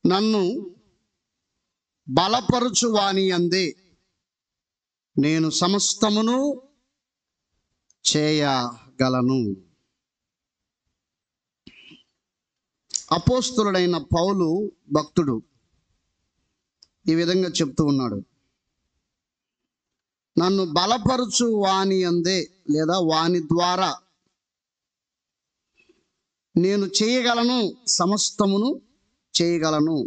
నన్ను బలపరుచు వాని యందే నేను సమస్తమును చేయగలను. అపోస్తలుడైన పౌలు భక్తుడు ఈ విధంగా చెప్తూ ఉన్నాడు, నన్ను బలపరుచు వాని యందే లేదా వాని ద్వారా నేను చేయగలను, సమస్తమును చేయగలను.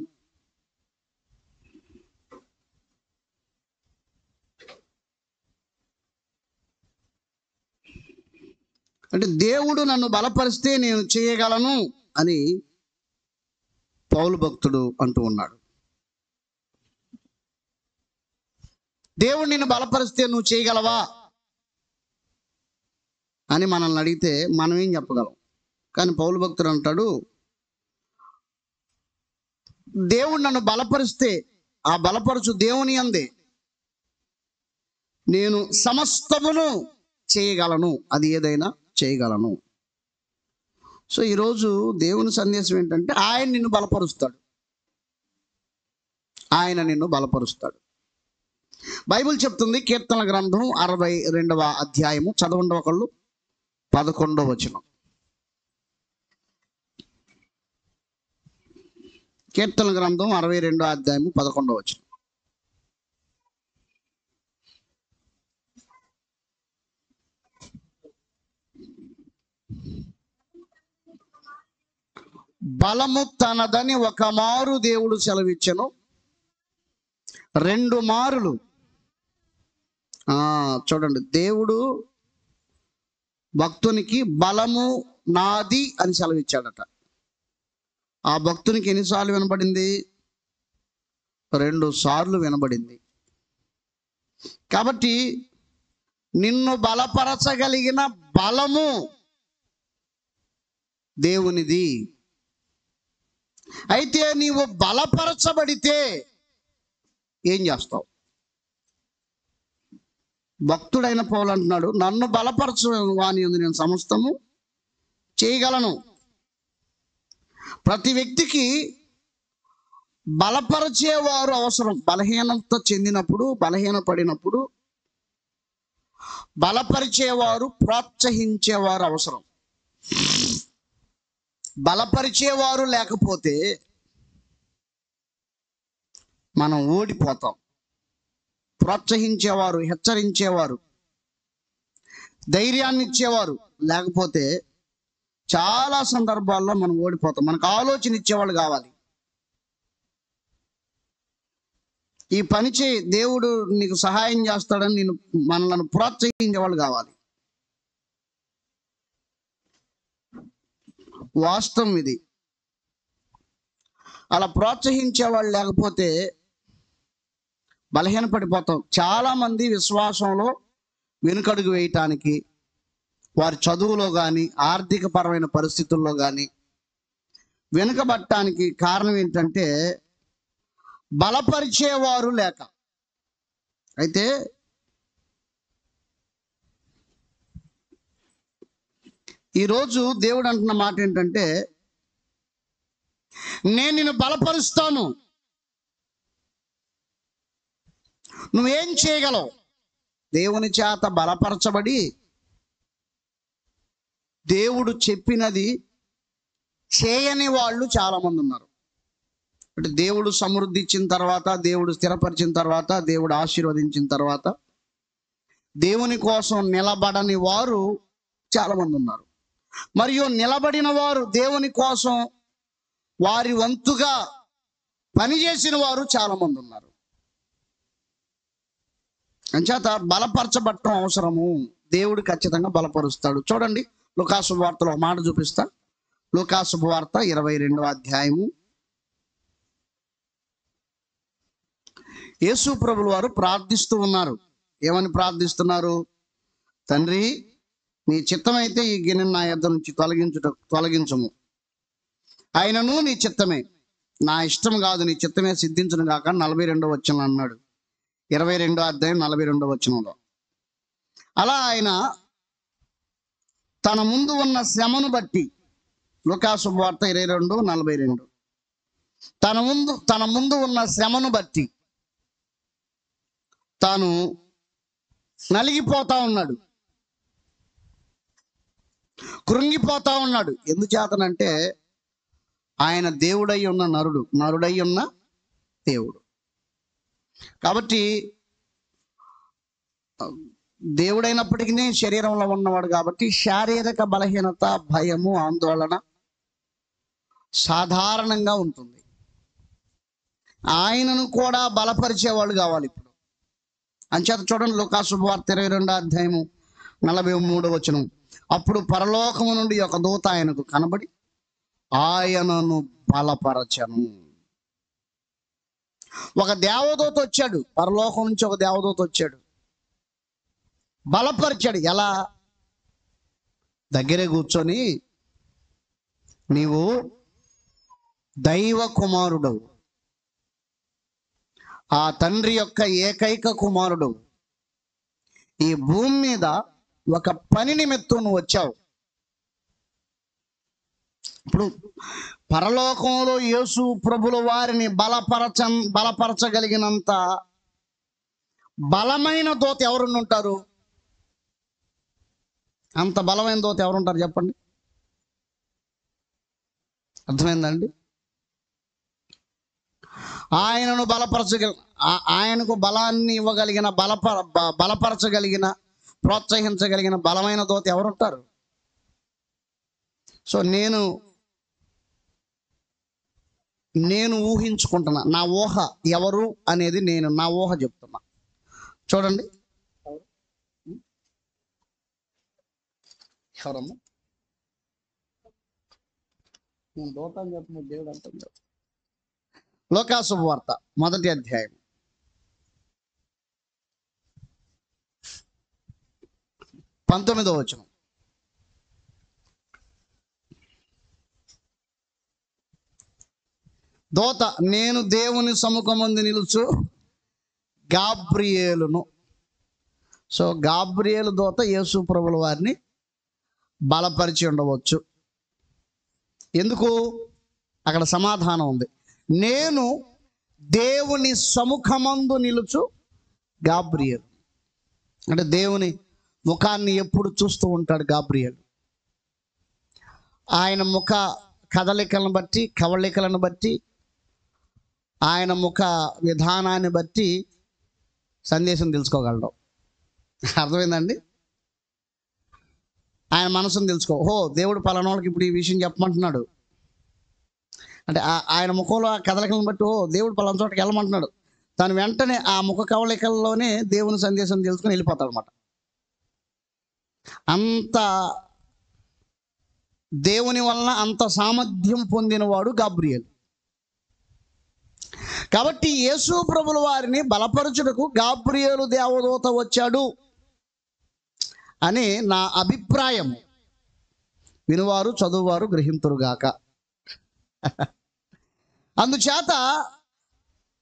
అంటే దేవుడు నన్ను బలపరిస్తే నేను చేయగలను అని పౌలు భక్తుడు అంటూ ఉన్నాడు. దేవుడు నిన్ను బలపరిస్తే నువ్వు చేయగలవా అని మనల్ని అడిగితే మనం ఏం చెప్పగలం? కానీ పౌలు భక్తుడు అంటాడు, దేవుడు నన్ను బలపరిస్తే ఆ బలపరచు దేవుని యందే నేను సమస్తమును చేయగలను, అది ఏదైనా చేయగలను. సో ఈరోజు దేవుని సందేశం ఏంటంటే ఆయన నిన్ను బలపరుస్తాడు, ఆయన నిన్ను బలపరుస్తాడు. బైబిల్ చెప్తుంది, కీర్తనల గ్రంథం 62వ అధ్యాయము, చదవండి ఒకళ్ళు, 11వ వచనం. కీర్తన గ్రంథం 62వ అధ్యాయము 11వ వచనం. బలము తనదని ఒక మారు దేవుడు సెలవిచ్చెను, 2 మారులు. చూడండి, దేవుడు భక్తునికి బలము నాది అని సెలవిచ్చాడట. ఆ భక్తునికి ఎన్నిసార్లు వినబడింది? 2 సార్లు వినబడింది. కాబట్టి నిన్ను బలపరచగలిగిన బలము దేవునిది. అయితే నీవు బలపరచబడితే ఏం చేస్తావు? భక్తుడైన పౌలు అంటున్నాడు, నన్ను బలపరచు వాని యందు నేను సమస్తము చేయగలను. ప్రతి వ్యక్తికి బలపరిచేవారు అవసరం. బలహీనత చెందినప్పుడు, బలహీనపడినప్పుడు బలపరిచేవారు, ప్రోత్సహించేవారు అవసరం. బలపరిచేవారు లేకపోతే మనం ఓడిపోతాం. ప్రోత్సహించేవారు, హెచ్చరించేవారు, ధైర్యాన్ని ఇచ్చేవారు లేకపోతే చాలా సందర్భాల్లో మనం ఓడిపోతాం. మనకు ఆలోచన ఇచ్చేవాళ్ళు కావాలి. ఈ పని చేయి, దేవుడు నీకు సహాయం చేస్తాడని మనల్ని ప్రోత్సహించేవాళ్ళు కావాలి. వాస్తవం ఇది. అలా ప్రోత్సహించేవాళ్ళు లేకపోతే బలహీనపడిపోతాం. చాలామంది విశ్వాసంలో వెనుకడుగు వేయటానికి, వారి చదువులో కానీ, ఆర్థిక పరమైన పరిస్థితుల్లో కానీ వెనుకబడటానికి కారణం ఏంటంటే బలపరిచేవారు లేక. అయితే ఈరోజు దేవుడు అంటున్న మాట ఏంటంటే, నేను నిన్ను బలపరుస్తాను. నువ్వేం చేయగలవు? దేవుని చేత బలపరచబడి దేవుడు చెప్పినది చేయని వాళ్ళు చాలామంది ఉన్నారు. అంటే దేవుడు సమృద్ధి ఇచ్చిన తర్వాత, దేవుడు స్థిరపరిచిన తర్వాత, దేవుడు ఆశీర్వదించిన తర్వాత దేవుని కోసం నిలబడని వారు చాలామంది ఉన్నారు. మరియు నిలబడిన వారు, దేవుని కోసం వారి వంతుగా పనిచేసిన వారు చాలామంది ఉన్నారు. అంచేత బలపరచబడటం అవసరము. దేవుడు ఖచ్చితంగా బలపరుస్తాడు. చూడండి, లూకా శుభవార్తలో ఒక మాట చూపిస్తా. లూకా శుభవార్త 22వ అధ్యాయము. యేసు ప్రభులు వారు ప్రార్థిస్తూ ఉన్నారు. ఏమని ప్రార్థిస్తున్నారు? తండ్రి, నీ చిత్తమైతే ఈ గిన్నె నా యొద్ద నుంచి తొలగించము. ఆయనను నీ చిత్తమే, నా ఇష్టం కాదు, నీ చిత్తమే సిద్ధించును గాక 42వ వచనం అన్నాడు. 22వ అధ్యాయం 42వ వచనంలో. అలా ఆయన తన ముందు ఉన్న శ్రమను బట్టి, లూకా శుభవార్త 22:42, తన ముందు ఉన్న శ్రమను బట్టి తాను నలిగిపోతా ఉన్నాడు, కృంగిపోతా ఉన్నాడు. ఎందుచేతనంటే ఆయన దేవుడై ఉన్న నరుడై ఉన్న దేవుడు. కాబట్టి దేవుడైనప్పటికీ శరీరంలో ఉన్నవాడు కాబట్టి శారీరక బలహీనత, భయము, ఆందోళన సాధారణంగా ఉంటుంది. ఆయనను కూడా బలపరిచేవాళ్ళు కావాలి ఇప్పుడు. అంచేత చూడండి, లూకా శుభవార్త 22వ అధ్యాయము 43వ వచనం. అప్పుడు పరలోకము నుండి ఒక దూత ఆయనకు కనబడి ఆయనను బలపరచను. ఒక దేవదూత వచ్చాడు, పరలోకం నుంచి ఒక దేవదూత వచ్చాడు, బలపరిచాడు. ఎలా? దగ్గరే కూర్చొని, నీవు దైవ కుమారుడవు, ఆ తండ్రి యొక్క ఏకైక కుమారుడు, ఈ భూమి మీద ఒక పని నిమిత్తం నువ్వు వచ్చావు. ఇప్పుడు పరలోకంలో యేసు ప్రభుల వారిని బలపరచగలిగినంత బలమైన దూత ఎవరుండి ఉంటారు? అంత బలమైన దూత ఎవరుంటారు చెప్పండి? అర్థమైందండి? ఆయనను ఆయనకు బలాన్ని ఇవ్వగలిగిన, బలపరచగలిగిన, ప్రోత్సహించగలిగిన బలమైన దూత ఎవరుంటారు? సో నేను ఊహించుకుంటున్నా, నా ఊహ ఎవరు అనేది నా ఊహ చెప్తున్నా. చూడండి, ఎవరమ్మా? నేను దూత అని చెప్పిన దేవుడు అంటాను. లూకా శుభవార్త 1వ అధ్యాయం 19వ వచనం. దూత, నేను దేవుని సముఖమందు నిలుచు గాబ్రియేలును. సో గాబ్రియేలు దూత యేసు ప్రభుల వారిని బలపరిచి ఉండవచ్చు. ఎందుకు? అక్కడ సమాధానం ఉంది. నేను దేవుని సముఖమందు నిలుచు గాబ్రియేలు అంటే దేవుని ముఖాన్ని ఎప్పుడు చూస్తూ ఉంటాడు గాబ్రియేలు. ఆయన ముఖ కదలికలను బట్టి, కవళికలను బట్టి, ఆయన ముఖ విధానాన్ని బట్టి సందేశం తెలుసుకోగలడు. అర్థమైందండి? ఆయన మనసును తెలుసుకో, దేవుడు పలానా వాళ్ళకి ఇప్పుడు ఈ విషయం చెప్పమంటున్నాడు అంటే ఆయన ముఖంలో ఆ కదలికలను బట్టి దేవుడు పలానా చోటకి వెళ్ళమంటున్నాడు. తను వెంటనే ఆ ముఖ కవళికల్లోనే దేవుని సందేశం తెలుసుకొని వెళ్ళిపోతాడు అనమాట. అంత దేవుని వలన అంత సామర్థ్యం పొందినవాడు గాబ్రియేలు. కాబట్టి యేసు ప్రభుల వారిని బలపరచుటకు గాబ్రియేలు దేవదూత వచ్చాడు అని నా అభిప్రాయం. వినువారు చదువువారు గ్రహింతురుగాక. అందుచేత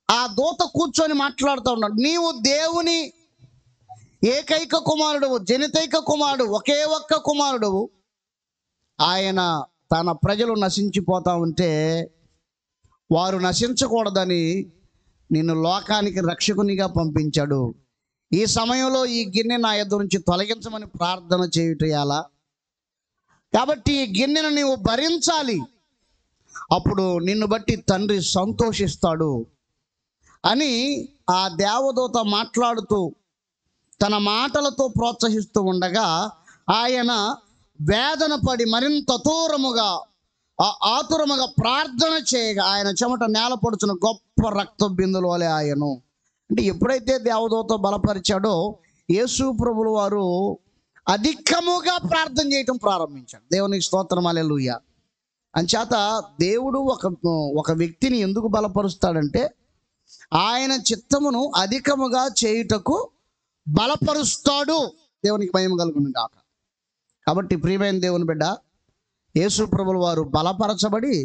ఆ దూత కూర్చొని మాట్లాడుతూ ఉన్నాడు. నీవు దేవుని ఏకైక కుమారుడువు, జనితైక కుమారుడు, ఒకే ఒక్క కుమారుడువు. ఆయన తన ప్రజలు నశించిపోతా ఉంటే వారు నశించకూడదని నిన్ను లోకానికి రక్షకునిగా పంపించాడు. ఈ సమయంలో ఈ గిన్నె నా యొద్ద నుంచి తొలగించమని ప్రార్థన చేయుట ఎలా? కాబట్టి ఈ గిన్నెను నీవు భరించాలి, అప్పుడు నిన్ను బట్టి తండ్రి సంతోషిస్తాడు అని ఆ దేవదూత మాట్లాడుతూ తన మాటలతో ప్రోత్సహిస్తూ ఉండగా ఆయన వేదన పడి మరింత ఆతురముగా ప్రార్థన చేయగా ఆయన చెమట నేల పడుచున్న గొప్ప రక్త బిందుల వలె ఆయను. అంటే ఎప్పుడైతే దేవదూత బలపరిచాడో యేసు ప్రభుల వారు అధికముగా ప్రార్థన చేయటం ప్రారంభించాడు. దేవునికి స్తోత్రం, హల్లెలూయా. అంచేత దేవుడు ఒక వ్యక్తిని ఎందుకు బలపరుస్తాడంటే ఆయన చిత్తమును అధికముగా చేయుటకు బలపరుస్తాడు. దేవునికి మహిమ కలుగును గాక. కాబట్టి ప్రియమైన దేవుని బిడ్డ, యేసు ప్రభుల వారు బలపరచబడి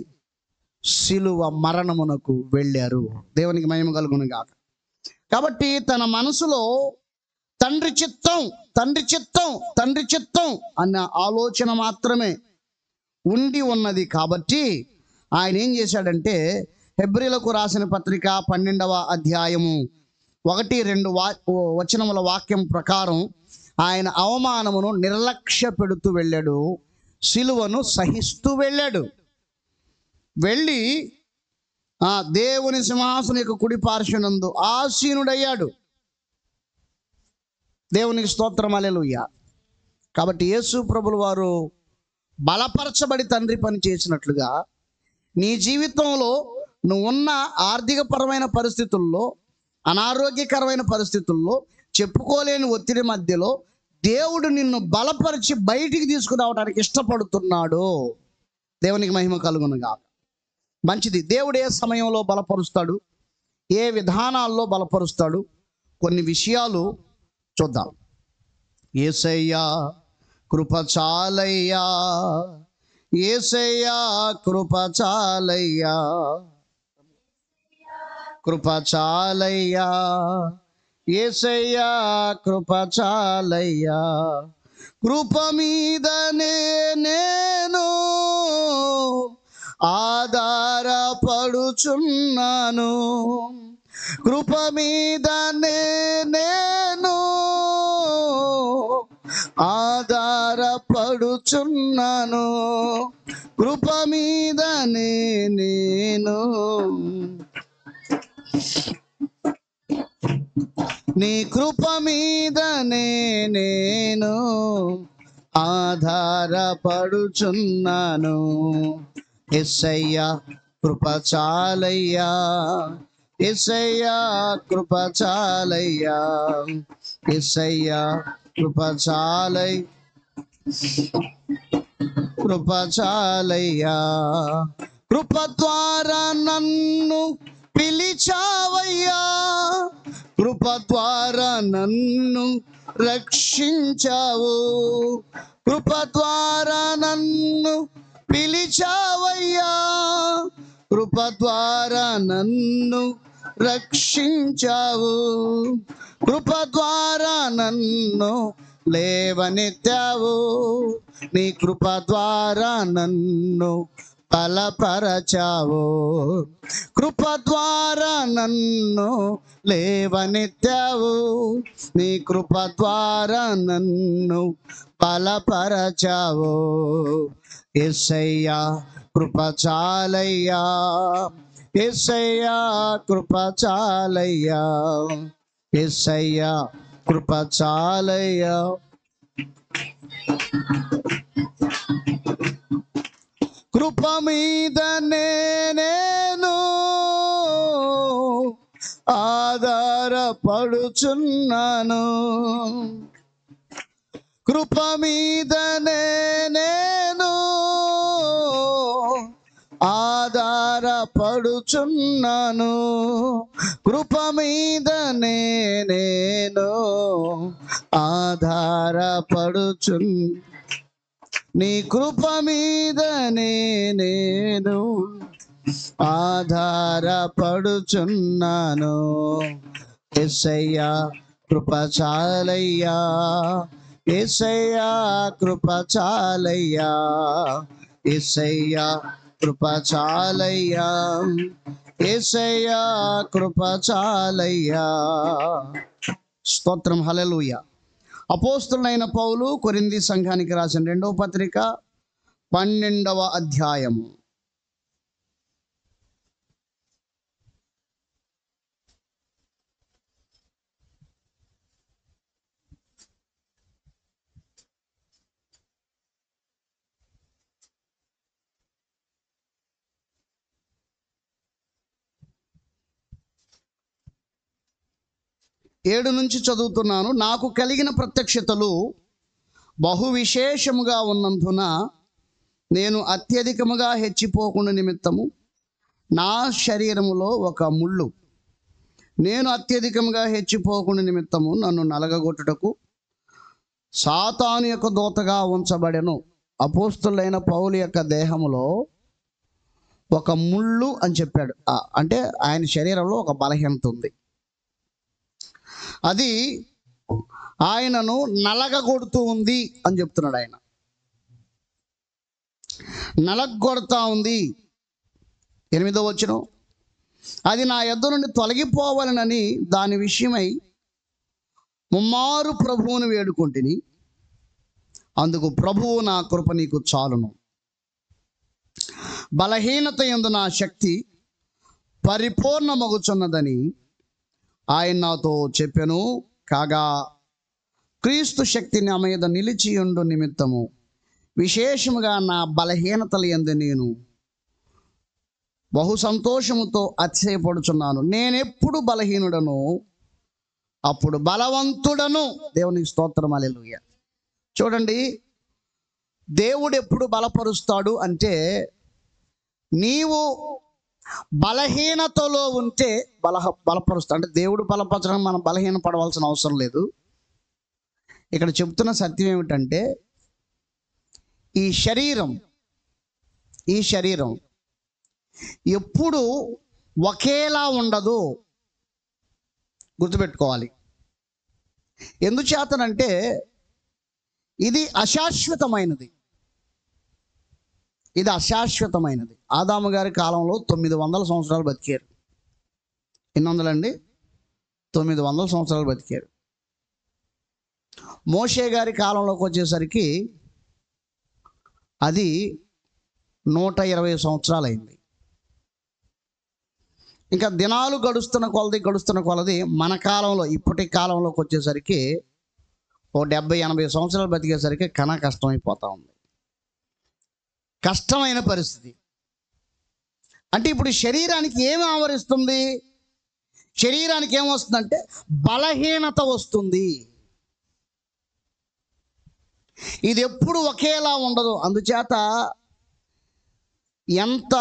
సిలువ మరణమునకు వెళ్ళారు. దేవునికి మహిమ కలుగును గాక. కాబట్టి తన మనసులో తండ్రి చిత్తం తండ్రి చిత్తం తండ్రి చిత్తం అన్న ఆలోచన మాత్రమే ఉండి ఉన్నది. కాబట్టి ఆయన ఏం చేశాడంటే హెబ్రీలకు రాసిన పత్రిక 12వ అధ్యాయము 1-2 వచనముల వాక్యం ప్రకారం ఆయన అవమానమును నిర్లక్ష్య పెడుతూ వెళ్ళాడు, సిలువను సహిస్తూ వెళ్ళాడు. వెళ్ళి దేవుని సింహాసనం యొక్క కుడి పార్శ్వనందు ఆసీనుడయ్యాడు. దేవునికి స్తోత్రం, హల్లెలూయా. కాబట్టి యేసు ప్రభులు వారు బలపరచబడి తండ్రి పని చేసినట్లుగా నీ జీవితంలో నువ్వున్న ఆర్థికపరమైన పరిస్థితుల్లో, అనారోగ్యకరమైన పరిస్థితుల్లో, చెప్పుకోలేని ఒత్తిడి మధ్యలో దేవుడు నిన్ను బలపరిచి బయటికి తీసుకురావడానికి ఇష్టపడుతున్నాడు. దేవునికి మహిమ కలుగునుగా. మంచిది. దేవుడు ఏ సమయంలో బలపరుస్తాడు, ఏ విధానాల్లో బలపరుస్తాడు, కొన్ని విషయాలు చూద్దాం. యేసయ్యా కృప చాలయ్యా, యేసయ్యా కృప చాలయ్యా, కృప చాలయ్యా, యేసయ్యా కృప చాలయ్యా, కృప మీదనే నేను ఆధారపడుచున్నాను, కృప మీదనే నేను ఆధారపడుచున్నాను, కృప మీదనే నేను, నీ కృప మీదనే నేను ఆధారపడుచున్నాను. యేసయ్యా కృప చాలయ్యా, యేసయ్యా కృప చాలయ్యా, యేసయ్యా కృప చాలయ్యా, కృప చాలయ్యా, కృప ద్వారా నన్ను పిలిచావయ్యా, కృప ద్వారా నన్ను రక్షించావు, కృప ద్వారా నన్ను పిలిచావయ్యా, కృప ద్వారా నన్ను రక్షించావు, కృప ద్వారా నన్ను లేవనెత్తావు, నీ కృప ద్వారా నన్ను బలపరచావు, కృప ద్వారా నన్ను లేవనెత్తావు, నీ కృప ద్వారా నన్ను బలపరచావు. యేసయ్యా కృప చాలయ్యా, యేసయ్యా కృప చాలయ్యా, యేసయ్యా కృప చాలయ్యా, కృప మీదనే నేను ఆధారపడుచున్నాను, కృప మీదనే నేను ఆధారపడుచున్నాను, కృప మీదనే నేను నీ కృప మీదనే నేను ఆధారపడుచున్నాను. యేసయ్యా కృప చాలయ్యా, యేసయ్యా కృప చాలయ్యా, యేసయ్యా కృప చాలయ్యా, యేసయ్యా కృప చాలయ్యా. స్తోత్రం, హల్లెలూయా. అపోస్తలుడైన పౌలు కొరింథీ సంఘానికి రాసిన 2వ పత్రిక 12వ అధ్యాయము. ఏడు నుంచి చదువుతున్నాను. నాకు కలిగిన ప్రత్యక్షతలు బహు విశేషముగా ఉన్నందున నేను అత్యధికముగా హెచ్చిపోకుండా నిమిత్తము నా శరీరములో ఒక ముళ్ళు, నేను అత్యధికముగా హెచ్చిపోకుండా నిమిత్తము నన్ను నలగగొట్టుటకు సాతాను యొక్క దూతగా ఉంచబడెను. అపోస్తలుడైన పౌలు యొక్క దేహములో ఒక ముళ్ళు అని చెప్పాడు. అంటే ఆయన శరీరంలో ఒక బలహీనత ఉంది. అది ఆయనను నలగగొడుతూ ఉంది అని చెప్తున్నాడు. ఆయన నలగొడతా ఉంది. 8వ వచనం, అది నా యొద్ద నుండి తొలగిపోవాలనని దాని విషయమై ముమ్మారు ప్రభువును వేడుకొంటిని. అందుకు ప్రభువు నా కృప నీకు చాలును, బలహీనత యందు నా శక్తి పరిపూర్ణమగుచున్నదని ఆయన నాతో చెప్పెను. కాగా క్రీస్తు శక్తి నా మీద నిలిచియుండు నిమిత్తము విశేషముగా నా బలహీనతల యందు నేను బహు సంతోషముతో అతిశయపడుచున్నాను. నేనెప్పుడు బలహీనుడను అప్పుడు బలవంతుడను. దేవునికి స్తోత్రం, హల్లెలూయా. చూడండి, దేవుడు ఎప్పుడు బలపరుస్తాడు అంటే, నీవు బలహీనతలో ఉంటే బలపరుస్తాడు. అంటే దేవుడు బలపరచడం మనం బలహీన పడవలసిన అవసరం లేదు. ఇక్కడ చెప్తున్న సత్యం ఏమిటంటే, ఈ శరీరం ఎప్పుడు ఒకేలా ఉండదు, గుర్తుపెట్టుకోవాలి. ఎందుచేతనంటే ఇది అశాశ్వతమైనది. ఆదాము గారి కాలంలో 900 సంవత్సరాలు బతికారు. ఎన్ని వందలండి? 900 సంవత్సరాలు బతికారు. మోషే గారి కాలంలోకి వచ్చేసరికి అది 120 సంవత్సరాలు అయింది. ఇంకా దినాలు గడుస్తున్న కొలది మన కాలంలో, ఇప్పటి కాలంలోకి వచ్చేసరికి 70-80 సంవత్సరాలు బతికేసరికి కష్టమైపోతా ఉంది. కష్టమైన పరిస్థితి. అంటే ఇప్పుడు శరీరానికి ఏమి ఆవరిస్తుంది? శరీరానికి ఏమొస్తుందంటే బలహీనత వస్తుంది. ఇది ఎప్పుడు ఒకేలా ఉండదు. అందుచేత ఎంత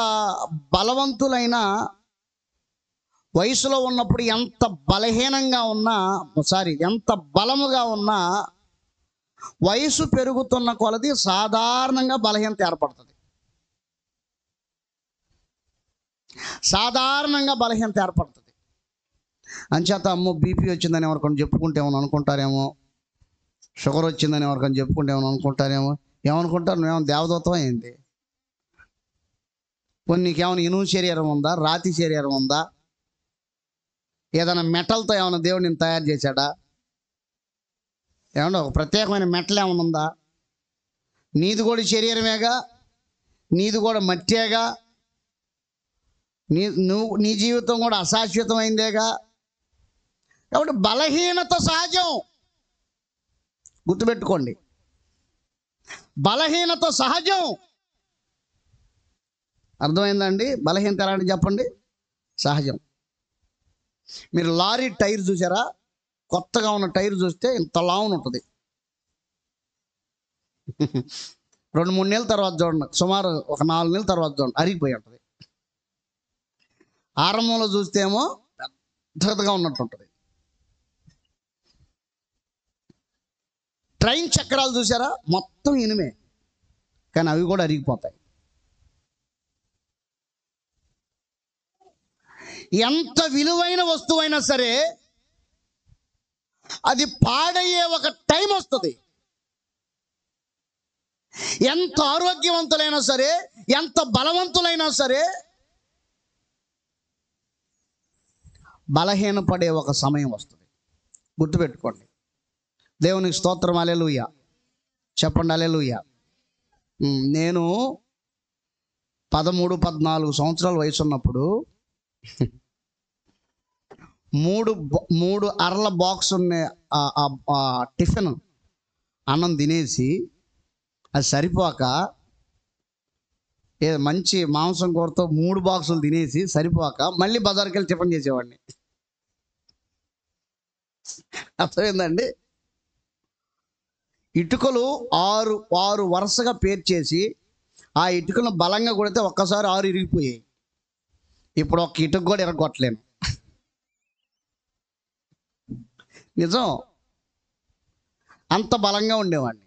బలవంతులైనా, వయసులో ఉన్నప్పుడు ఎంత బలహీనంగా ఉన్నా, ఎంత బలముగా ఉన్నా, వయసు పెరుగుతున్న కొలది సాధారణంగా బలహీనత ఏర్పడుతుంది. అంచేత అమ్మో బీపీ వచ్చిందని ఎవరికొని చెప్పుకుంటే ఏమని అనుకుంటారేమో, షుగర్ వచ్చిందని ఎవరికొని చెప్పుకుంటే ఏమని అనుకుంటారేమో. ఏమనుకుంటారు? నువ్వేమో దేవదూతం అయింది. కొన్ని నీకేమైనా ఇనుము శరీరం ఉందా? రాతి శరీరం ఉందా? ఏదైనా మెటల్తో ఏమైనా దేవుడు నేను తయారు చేశాడా? ఏమన్నా ఒక ప్రత్యేకమైన మెటల్ ఏమైనా ఉందా? నీది కూడా శరీరమేగా, నీది కూడా మట్టేగా, నీ జీవితం కూడా అశాశ్వతమైందేగా. కాబట్టి బలహీనత సహజం, గుర్తుపెట్టుకోండి. బలహీనత సహజం. అర్థమైందండి? బలహీనత ఎలాంటి చెప్పండి? సహజం. మీరు లారీ టైర్ చూసారా? కొత్తగా ఉన్న టైర్ చూస్తే ఇంత లావున ఉంటుంది. 2-3 నెలల తర్వాత చూడండి, సుమారు ఒక 4 నెలల తర్వాత చూడండి, అరిగిపోయి ఉంటుంది. ఆరంభంలో చూస్తే ఏమో పెద్దగా ఉన్నట్టు ఉంటుంది. ట్రైన్ చక్రాలు చూసారా? మొత్తం ఇనుమే, కానీ అవి కూడా అరిగిపోతాయి. ఎంత విలువైన వస్తువైనా సరే అది పాడయ్యే ఒక టైం వస్తుంది. ఎంత ఆరోగ్యవంతులైనా సరే, ఎంత బలవంతులైనా సరే బలహీనపడే ఒక సమయం వస్తుంది. గుర్తుపెట్టుకోండి. దేవునికి స్తోత్రం, హల్లెలూయా. చెప్పండి హల్లెలూయా. నేను 13-14 సంవత్సరాల వయసు ఉన్నప్పుడు 3 అరల బాక్స్ ఉన్న టిఫిన్ అన్నం తినేసి అది సరిపోక, మంచి మాంసం కూరతో 3 బాక్సులు తినేసి సరిపోక మళ్ళీ బజార్కి వెళ్ళి టిఫిన్ చేసేవాడిని. అర్థమైందండి? ఇటుకలు 6 వరుసగా పేర్చేసి ఆ ఇటుకలను బలంగా కొడితే ఒక్కసారి 6 ఇరిగిపోయాయి. ఇప్పుడు ఒక్క ఇటుక కూడా ఇరగొట్టలేను. నిజం, అంత బలంగా ఉండేవాడిని.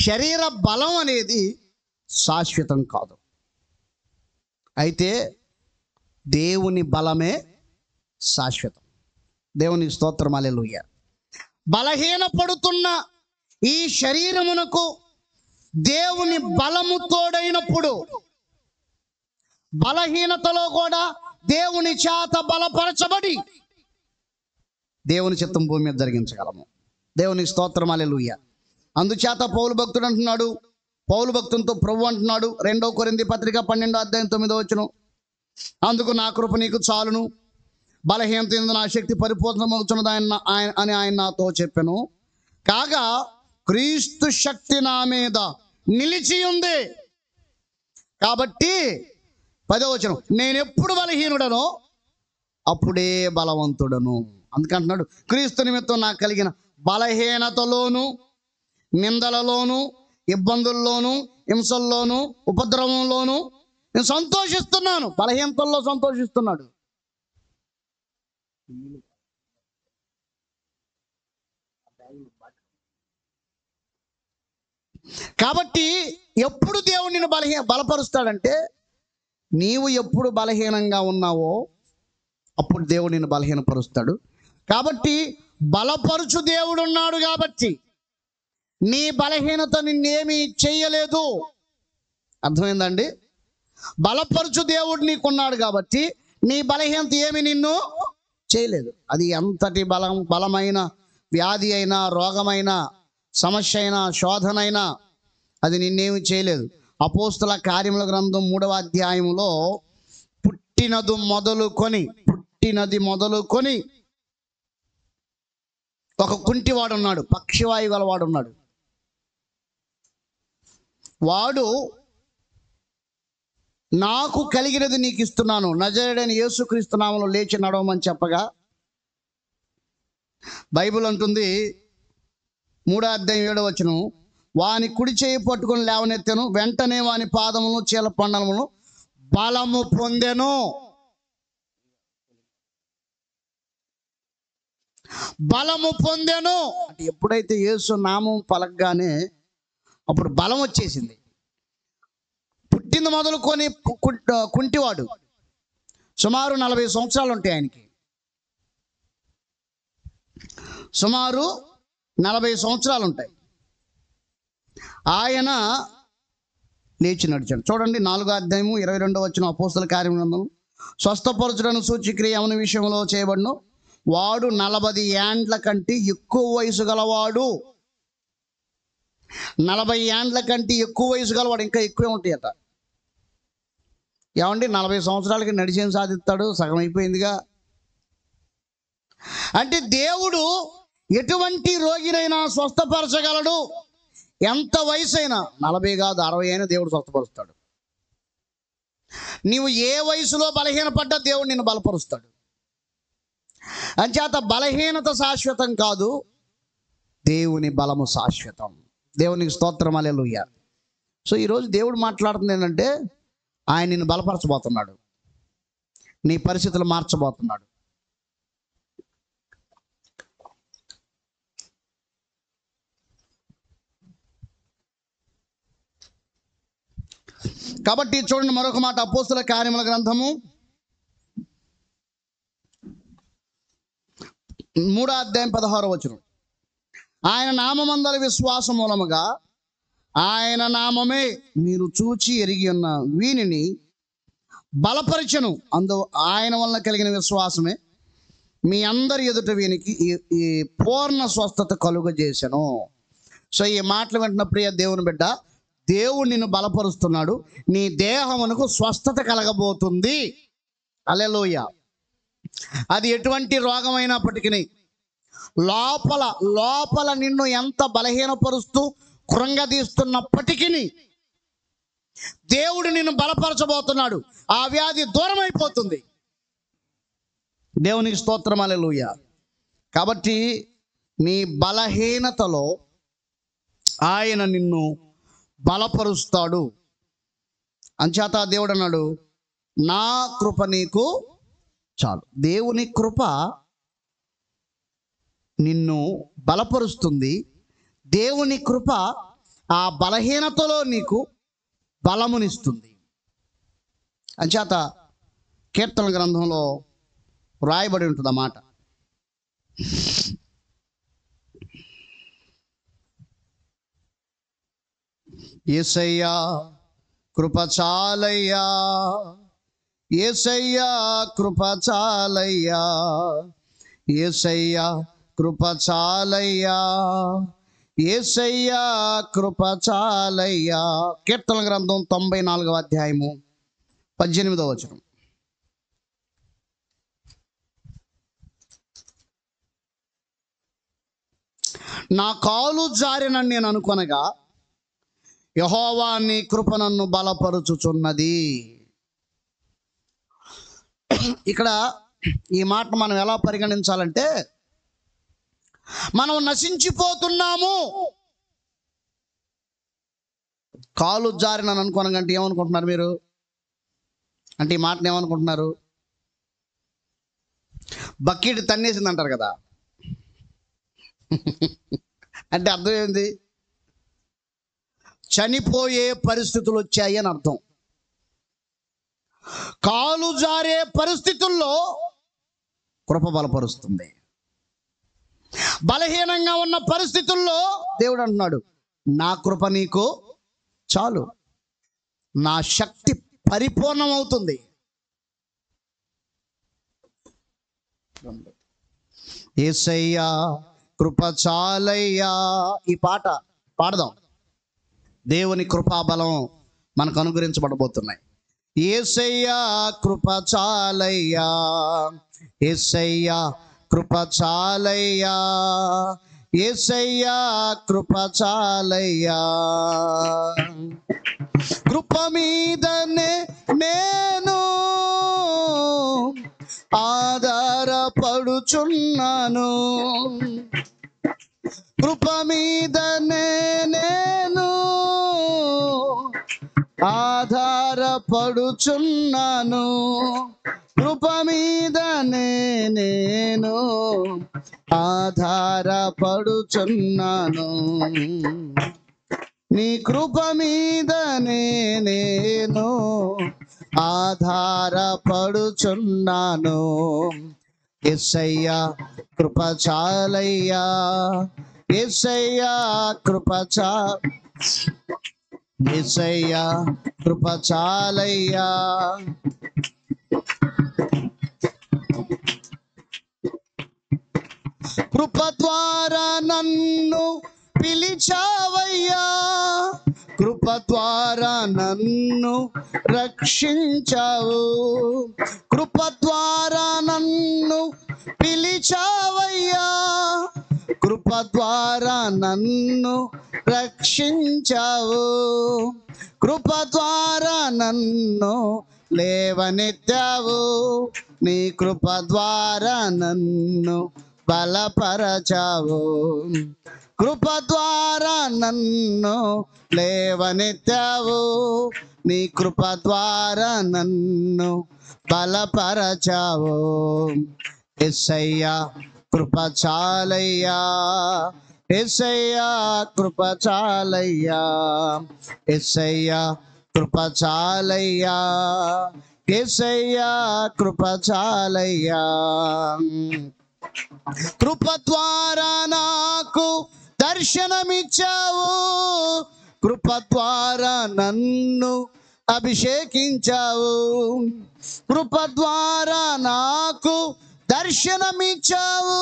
శరీర బలం అనేది శాశ్వతం కాదు. అయితే దేవుని బలమే శాశ్వతం. దేవునికి స్తోత్రం, హల్లెలూయా. బలహీన పడుతున్న ఈ శరీరమునకు దేవుని బలము తోడైనప్పుడు బలహీనతలో కూడా దేవుని చేత బలపరచబడి దేవుని చిత్తం భూమి మీద జరిగించగలము. దేవునికి స్తోత్రం, హల్లెలూయా. అందుచేత పౌలు భక్తుడు అంటున్నాడు, పౌలు భక్తునితో ప్రభు అంటున్నాడు 2 కొరింథీ పత్రిక 12:9, అందుకు నా కృప నీకు చాలును, బలహీనత యందు నా శక్తి పరిపూర్ణమవుతున్నది అని ఆయన నాతో చెప్పెను. కాగా క్రీస్తు శక్తి నా మీద నిలిచి ఉంది. కాబట్టి 10వ నేను ఎప్పుడు బలహీనుడనో అప్పుడే బలవంతుడను. అందుకంటున్నాడు క్రీస్తు నిమిత్తం నాకు కలిగిన బలహీనతలోను, నిందలలోను, ఇబ్బందుల్లోను, హింసల్లోను, ఉపద్రవంలోను నేను సంతోషిస్తున్నాను. బలహీనతల్లో సంతోషిస్తున్నాడు. కాబట్టి ఎప్పుడు దేవుడు నిన్ను బలపరుస్తాడంటే, నీవు ఎప్పుడు బలహీనంగా ఉన్నావో అప్పుడు దేవుడు నిన్ను బలహీనపరుస్తాడు. కాబట్టి బలపరుచు దేవుడు ఉన్నాడు కాబట్టి నీ బలహీనత నిన్నేమీ చెయ్యలేదు. అర్థమైందండి? బలపరుచు దేవుడు నీకున్నాడు కాబట్టి నీ బలహీనత ఏమి నిన్ను చేయలేదు. అది ఎంతటి బలమైన వ్యాధి అయినా, రోగమైనా, సమస్య అయినా, శోధనైనా అది నిన్నేమి చేయలేదు. అపోస్తుల కార్యముల గ్రంథం 3వ అధ్యాయములో పుట్టినది మొదలుకొని ఒక కుంటివాడు ఉన్నాడు, పక్షివాయు గలవాడు ఉన్నాడు. వాడు నాకు కలిగినది నీకు ఇస్తున్నాను, నజరేయుడైన యేసుక్రీస్తు నామములో లేచి నడవమని చెప్పగా, బైబిల్ అంటుంది 3వ అధ్యాయం 7వ, వాని కుడి చేయి పట్టుకొని లేవనెత్తెను, వెంటనే వాని పాదములను చీలపండములను బలము పొందెను. అంటే ఎప్పుడైతే యేసు నామం పలకగానే అప్పుడు బలం వచ్చేసింది. పుట్టింది మొదలుకొని కుంటివాడు, సుమారు 40 సంవత్సరాలు ఉంటాయి ఆయనకి. సుమారు 40 సంవత్సరాలు ఉంటాయి. ఆయన లేచి నడిచాడు. చూడండి 4వ అధ్యాయము 22వ అపోస్తల కార్యముల గ్రంథం, స్వస్థపరచుటను సూచక్రియ అవని విషయంలో చేయబడును, వాడు 40 ఏండ్ల కంటే ఎక్కువ వయసు గలవాడు. 40 ఏండ్ల కంటే ఎక్కువ వయసు గలవాడు. ఇంకా ఎక్కువే ఉంటాయట. ఏమండి 40 సంవత్సరాలకి నడిచేం సాధిస్తాడు? సగం అయిపోయిందిగా. అంటే దేవుడు ఎటువంటి రోగినైనా స్వస్థపరచగలడు. ఎంత వయసు అయినా, 40 కాదు 60 అయినా దేవుడు స్వస్థపరుస్తాడు. నీవు ఏ వయసులో బలహీనపడ్డా దేవుడు నిన్ను బలపరుస్తాడు. అంచేత బలహీనత శాశ్వతం కాదు, దేవుని బలము శాశ్వతం. దేవునికి స్తోత్రం, హల్లెలూయా. సో ఈరోజు దేవుడు మాట్లాడుతుంది ఏంటంటే, ఆయన నిన్ను బలపరచబోతున్నాడు, నీ పరిస్థితులు మార్చబోతున్నాడు. కాబట్టి చూడండి మరొక మాట, అపోస్తల కార్యముల గ్రంథము 3వ అధ్యాయం 16వ, ఆయన నామమందలి విశ్వాస మూలముగా ఆయన నామమే మీరు చూచి ఎరిగి ఉన్న వీనిని బలపరచను, ఆయన వలన కలిగిన విశ్వాసమే మీ అందరి ఎదుట వీనికి ఈ పూర్ణ స్వస్థత కలుగజేసెను. సో ఈ మాటలు వింటున్న ప్రియ దేవుని బిడ్డ, దేవుడు నిన్ను బలపరుస్తున్నాడు. నీ దేహమునకు స్వస్థత కలగబోతుంది. హల్లెలూయా. అది ఎటువంటి రోగమైనప్పటికీ, లోపల నిన్ను ఎంత బలహీనపరుస్తూ కృంగదీస్తున్నప్పటికీ దేవుడు నిన్ను బలపరచబోతున్నాడు. ఆ వ్యాధి దూరం అయిపోతుంది. దేవునికి స్తోత్రం, హల్లెలూయా. కాబట్టి నీ బలహీనతలో ఆయన నిన్ను బలపరుస్తాడు. అంచేత దేవుడు అన్నాడు, నా కృప నీకు చాలు. దేవుని కృప నిన్ను బలపరుస్తుంది. దేవుని కృప ఆ బలహీనతలో నీకు బలమునిస్తుంది. అంచేత కీర్తన గ్రంథంలో రాయబడి ఉంటుంది అన్నమాట, యేసయ్యా కృప చాలయ్యా, యేసయ్యా కృప చాలయ్యా, యేసయ్యా కృప చాలయ్యా, యేసయ్యా కృప చాలయ్యా. కీర్తన గ్రంథం 94వ అధ్యాయము 18వ వచనం. నా కాలు జారినని నేను అనుకొనగా యెహోవా నీ కృప నన్ను బలపరుచుచున్నది. ఇక్కడ ఈ మాట మనం ఎలా పరిగణించాలంటే, మనం నశించిపోతున్నాము. కాలు జారినని అనుకోనగంటే ఏమనుకుంటున్నారు మీరు? అంటే ఈ మాటను ఏమనుకుంటున్నారు? బకెట్ తన్నేసింది అంటారు కదా. అంటే అర్థం ఏంది? చనిపోయే పరిస్థితులు వచ్చాయి అని అర్థం. కాలు జారే పరిస్థితుల్లో కృప బలపరుస్తుంది. బలహీనంగా ఉన్న పరిస్థితుల్లో దేవుడు అంటున్నాడు, నా కృప నీకు చాలు, నా శక్తి పరిపూర్ణమవుతుంది. యేసయ్యా కృప చాలయ్యా. ఈ పాట పాడదాం. దేవుని కృపాబలం మనకు అనుగ్రహించబడబోతున్నాయి. యేసయ్యా కృప చాలయ్యా, యేసయ్యా కృప చాలయ్యా, యేసయ్యా కృప చాలయ్యా. కృప మీదనే నేను ఆధారపడుచున్నాను, కృప మీదనే నేను ఆధారపడుచున్నాను, కృప మీదనే నేను ఆధారపడుచున్నాను, నీ కృప మీదనే నేను ఆధారపడుచున్నాను. యేసయ్యా కృప చాలయ్యా, యేసయ్యా కృప యేసయ్యా కృప చాలయ్యా. కృప ద్వారా నన్ను పిలిచావయ్యా, కృప ద్వారా నన్ను రక్షించావు, కృప ద్వారా నన్ను పిలిచావయ్యా, కృప ద్వారా నన్ను రక్షించావు, కృప ద్వారా నన్ను లేవనెత్తావు, నీ కృప ద్వారా నన్ను బలపరచావు, కృప ద్వారా నన్ను లేవనెత్తావు, నీ కృప ద్వారా నన్ను బలపరచావు. యేసయ్యా కృప చాలయ్యా, యేసయ్యా కృప చాలయ్యా, యేసయ్యా కృప చాలయ్యా, యేసయ్యా కృప చాలయ్యా. కృప ద్వారా నాకు దర్శనమిచ్చావు, కృప ద్వారా నన్ను అభిషేకించావు, కృప ద్వారా నాకు దర్శనమిచ్చావు,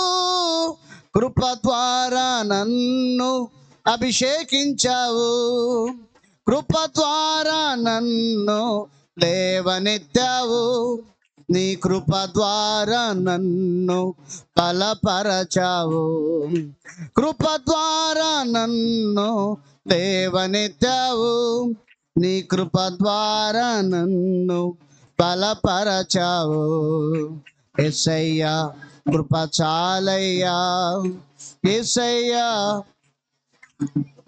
కృప ద్వారా నన్ను అభిషేకించావు, కృప ద్వారా నన్ను లేవనెత్తావు, నీ కృప ద్వారా నన్ను బలపరచావు, కృప ద్వారా నన్ను లేవనెత్తావు, నీ కృప ద్వారా నన్ను బలపరచావు. యేసయ్యా కృప చాలయ్యా, యేసయ్యా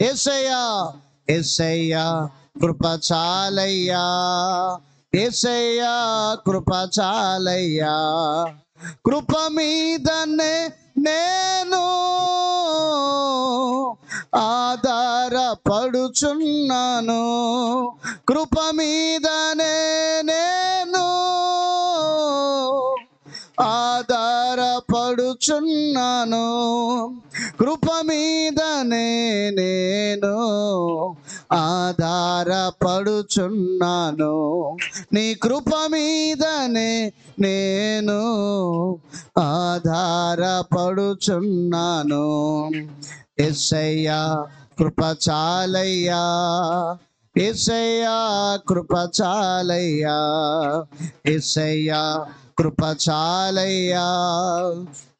యేసయ్యా యేసయ్యా కృప చాలయ్యా, యేసయ్యా కృప చాలయ్యా. కృప మీదనే నేను ఆధారపడుచున్నాను, కృప మీదనే నేను ఆధారపడుచున్నాను, కృప మీదనే నేను ఆధారపడుచున్నాను, నీ కృప మీదనే నేను ఆధారపడుచున్నాను. యేసయ్యా కృప చాలయ్యా, యేసయ్యా కృప చాలయ్యా, యేసయ్యా కృప చాలయ్యా,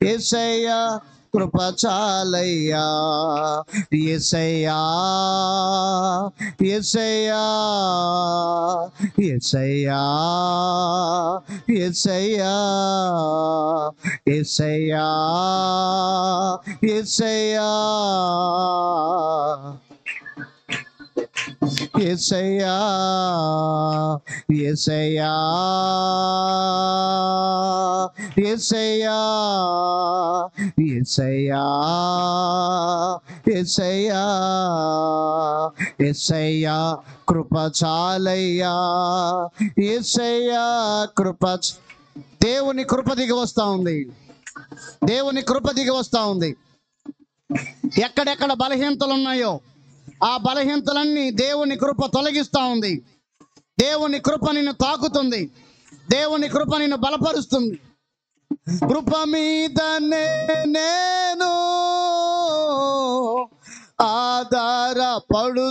యేసయ్యా కృప చాలయ్యా, యేసయ్యా యేసయ్యా యేసయ్యా యేసయ్యా యేసయ్యా యేసయ్యా యేసయ్యా యేసయ్యా యేసయ్యా యేసయ్యా యేసయ్యా యేసయ్యా కృప చాలయ్యా, యేసయ్యా కృప. దేవుని కృప దిగి వస్తా ఉంది, దేవుని కృప దిగి వస్తా ఉంది. ఎక్కడెక్కడ బలహీనతలు ఉన్నాయో ఆ బలహీనతలన్నీ దేవుని కృప తొలగిస్తూ ఉంది. దేవుని కృప నిన్ను తాకుతుంది, దేవుని కృప నిన్ను బలపరుస్తుంది. కృప మీదనే నేను ఆధారపడుచున్నాను,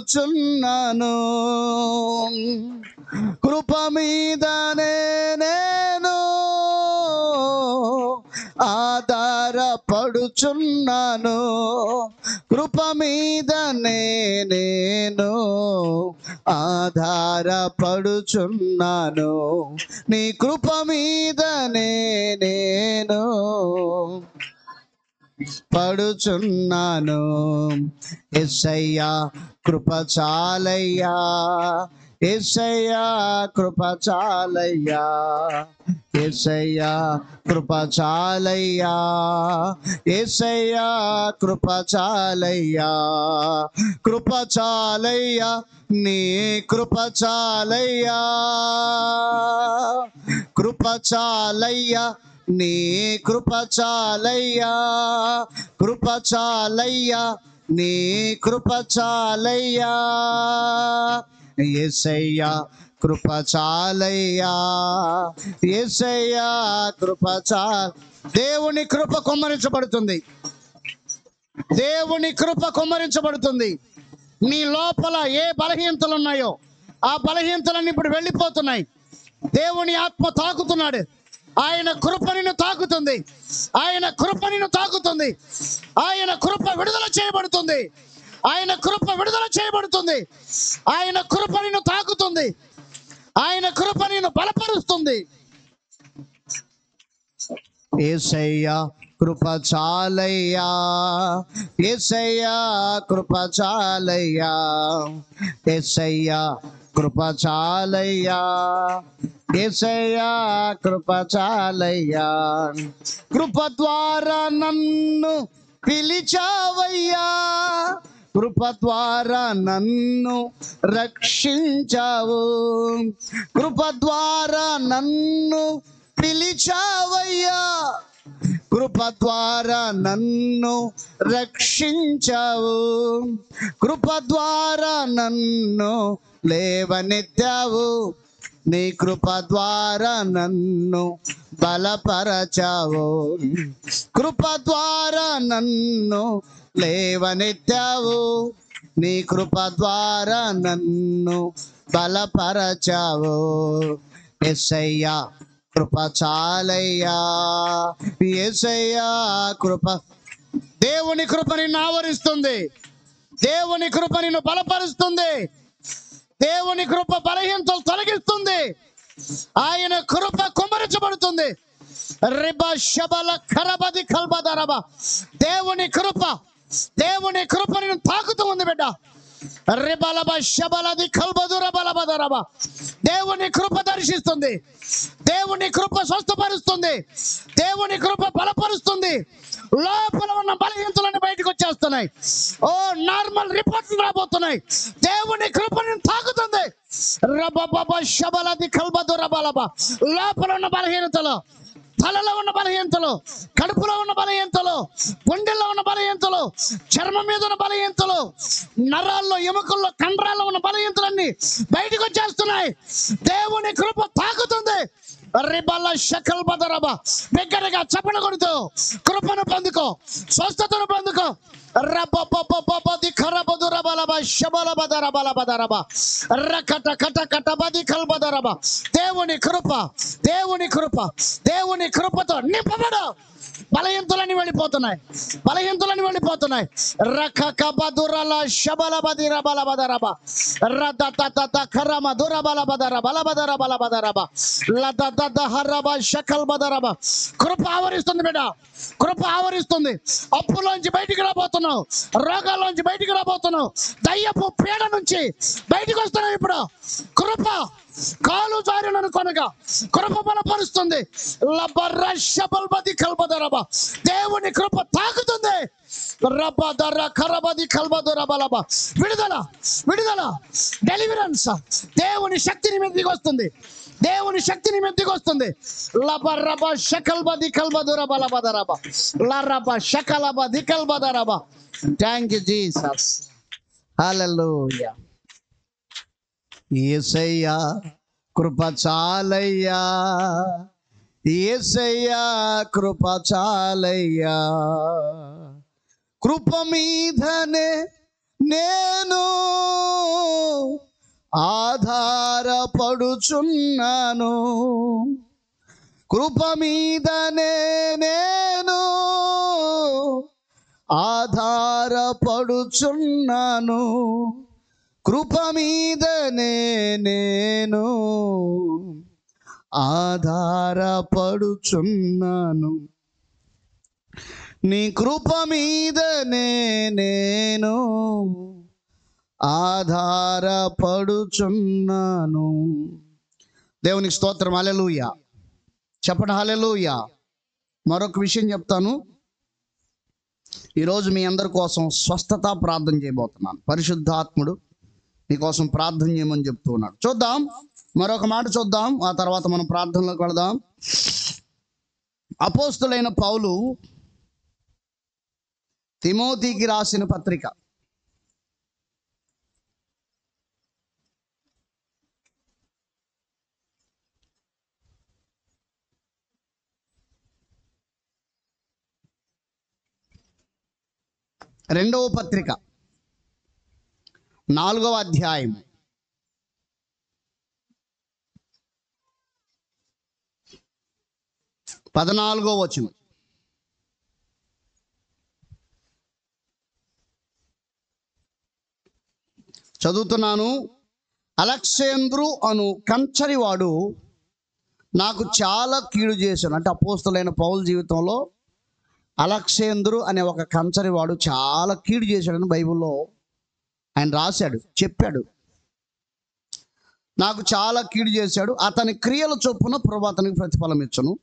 కృప మీదనే నేను ఆధారపడుచున్నాను, కృప మీదనే నేను ఆధారపడుచున్నాను, నీ కృప మీదనే నేను పడుచున్నాను. యేసయ్యా కృప చాలయ్యా, యేసయ్యా కృప చాలయ్యా, యేసయ్యా కృప చాలయ్యా, యేసయ్యా కృప చాలయ్యా, కృప చాలయ్యా, నీ కృప చాలయ్యా, కృప చాలయ్యా, నీ కృప చాలయ్యా, కృప చాలయ్యా, నీ కృప చాలయ్యా, యేసయ్యా కృప చాలయ్యా, యేసయ్యా కృప దేవుని కృప కుమ్మరించబడుతుంది, దేవుని కృప కుమ్మరించబడుతుంది. నీ లోపల ఏ బలహీనతలు ఉన్నాయో ఆ బలహీనతలన్నీ ఇప్పుడు వెళ్ళిపోతున్నాయి. దేవుని ఆత్మ తాకుతున్నాడు, ఆయన కృప నిన్ను తాకుతుంది, ఆయన కృప నిన్ను తాకుతుంది, ఆయన కృప విడుదల చేయబడుతుంది, ఆయన కృప విడుదల చేయబడుతుంది, ఆయన కృప నిన్ను తాకుతుంది, ఆయన కృప నిన్ను బలపరుస్తుంది. యేసయ్యా కృప చాలయ్యా, యేసయ్యా కృప చాలయ్యా, యేసయ్యా కృప చాలయ్యా, యేసయ్యా కృప చాలయ్యా, కృప ద్వారా నన్ను పిలిచావయ్యా, కృప ద్వారా నన్ను రక్షించావు, కృప ద్వారా నన్ను పిలిచావయ్యా, కృప ద్వారా నన్ను రక్షించావు, కృప ద్వారా నన్ను లేవనెత్తావు, నీ కృప ద్వారా నన్ను బలపరచావు, కృప ద్వారా నన్ను లేవనెత్తావు, నీ కృప ద్వారా నన్ను బలపరచావు. యేసయ్యా కృప చాలయ్యా, యేసయ్యా కృప. దేవుని కృప నిన్ను ఆవరిస్తుంది, దేవుని కృప నిన్ను బలపరుస్తుంది, దేవుని కృప బలహీనతలు తొలగిస్తుంది, ఆయన కృప కుమ్మరించబడుతుంది. రిబా శబల ఖరబది కల్బదరబ. దేవుని కృప, దేవుని కృప నిన్ను తాకుతూ ఉంది బిడ్డ. రిబలబ శబలది కల్బదుర బలబదరబ. దేవుని కృప దర్శిస్తుంది, దేవుని కృప స్వస్థపరుస్తుంది, దేవుని కృప బలపరుస్తుంది. లోపల ఉన్న బలహీనతలన్నీ బయటకు వచ్చేస్తున్నాయి. ఓ నార్మల్ రిపోర్ట్లు రాబోతున్నాయి. దేవుని కృపను తాకుతుంది. రబబబ శబలది కల్బదుర బలబ. లోపల ఉన్న బలహీనతలు తలలో ఉన్న బలహీనతలు, కడుపులో ఉన్న బలహీనతలు, గుండెల్లో ఉన్న బలహీనతలు, చర్మం మీద ఉన్న బలహీనతలు, నరాల్లో, ఎముకల్లో, కండరాల్లో ఉన్న బలహీనతలన్నీ బయటకు వచ్చేస్తున్నాయి. దేవుని కృప తాకుతుంది. రిబల్ల షకల్ బదరబా, బిగ్గరగా చప్పట్లు కొడుతూ కృపను పొందుకో, స్వస్థతను పొందుకో. రబబబబబది ఖరబదురబలబ శబలబదరబలబదరబ రకట కట కటబది కల్బదరబ. దేవుని కృప, దేవుని కృప, దేవుని కృపతో నింపబడు. బలహీనతలని వెళ్ళిపోతున్నాయి, బలహీనతలని వెళ్ళిపోతున్నాయి. రకకబదురల శబలబదిర బలబదరబ రదతత కరమ దురబల బదర బలబదర బలబదరబ లదద హరబ షకల్ బదరబ. కృప ఆవరిస్తుంది బిడ్డ, కృప ఆవరిస్తుంది. అప్పులోంచి బయటికి రాబోతున్నావు, రోగాల్లోంచి బయటికి రాబోతున్నావు, దయ్యపు పీడ నుంచి బయటికి వస్తున్నావు. ఇప్పుడు కృప కాలు జారినను కొనగా కృప బలపరుస్తుంది. దేవుని కృప తాకుతుంది. విడుదల, విడుదల, డెలివరెన్స్. దేవుని శక్తిని మీదకి వస్తుంది, దేవుని శక్తిని మీదకి వస్తుంది. లబరబ షకల్బది కల్బదుర బలబదరబ లరబ షకలబది కల్బదరబ. Thank you Jesus. హల్లెలూయా. యేసయ్యా కృప చాలయ్యా, యేసయ్యా కృప చాలయ్యా. కృప మీదనే నేను ఆధారపడుచున్నాను, కృప మీదనే నేను ఆధారపడుచున్నాను, కృప మీదనే నేను ఆధారపడుచున్నాను, నీ కృప మీదనే నేను ఆధారపడుచున్నాను. దేవునికి స్తోత్రం. హల్లెలూయా. చెప్పండి హల్లెలూయా. మరొక విషయం చెప్తాను. ఈరోజు మీ అందరి కోసం స్వస్థత ప్రార్థన చేయబోతున్నాను. పరిశుద్ధాత్ముడు మీకోసం ప్రార్థన చేయమని చెప్తూ ఉన్నాడు. చూద్దాం, మరొక మాట చూద్దాం, ఆ తర్వాత మనం ప్రార్థనలోకి వెళదాం. అపోస్తులైన పౌలు తిమోతికి రాసిన పత్రిక 2వ పత్రిక 4వ అధ్యాయం 14వ వచనం. చదువుతున్నాను. అలెగ్జాంద్రు అను కంచరివాడు నాకు చాలా కీడు చేశాను. అంటే అపోస్తలుడైన పౌలు జీవితంలో అలెగ్జాంద్రు అనే ఒక కంచరివాడు చాలా కీడు చేశాడని బైబిల్లో ఆయన రాశాడు, చెప్పాడు. నాకు చాలా కీడు చేశాడు, అతని క్రియల చొప్పున ప్రభువు అతనికి ప్రతిఫలం ఇచ్చును,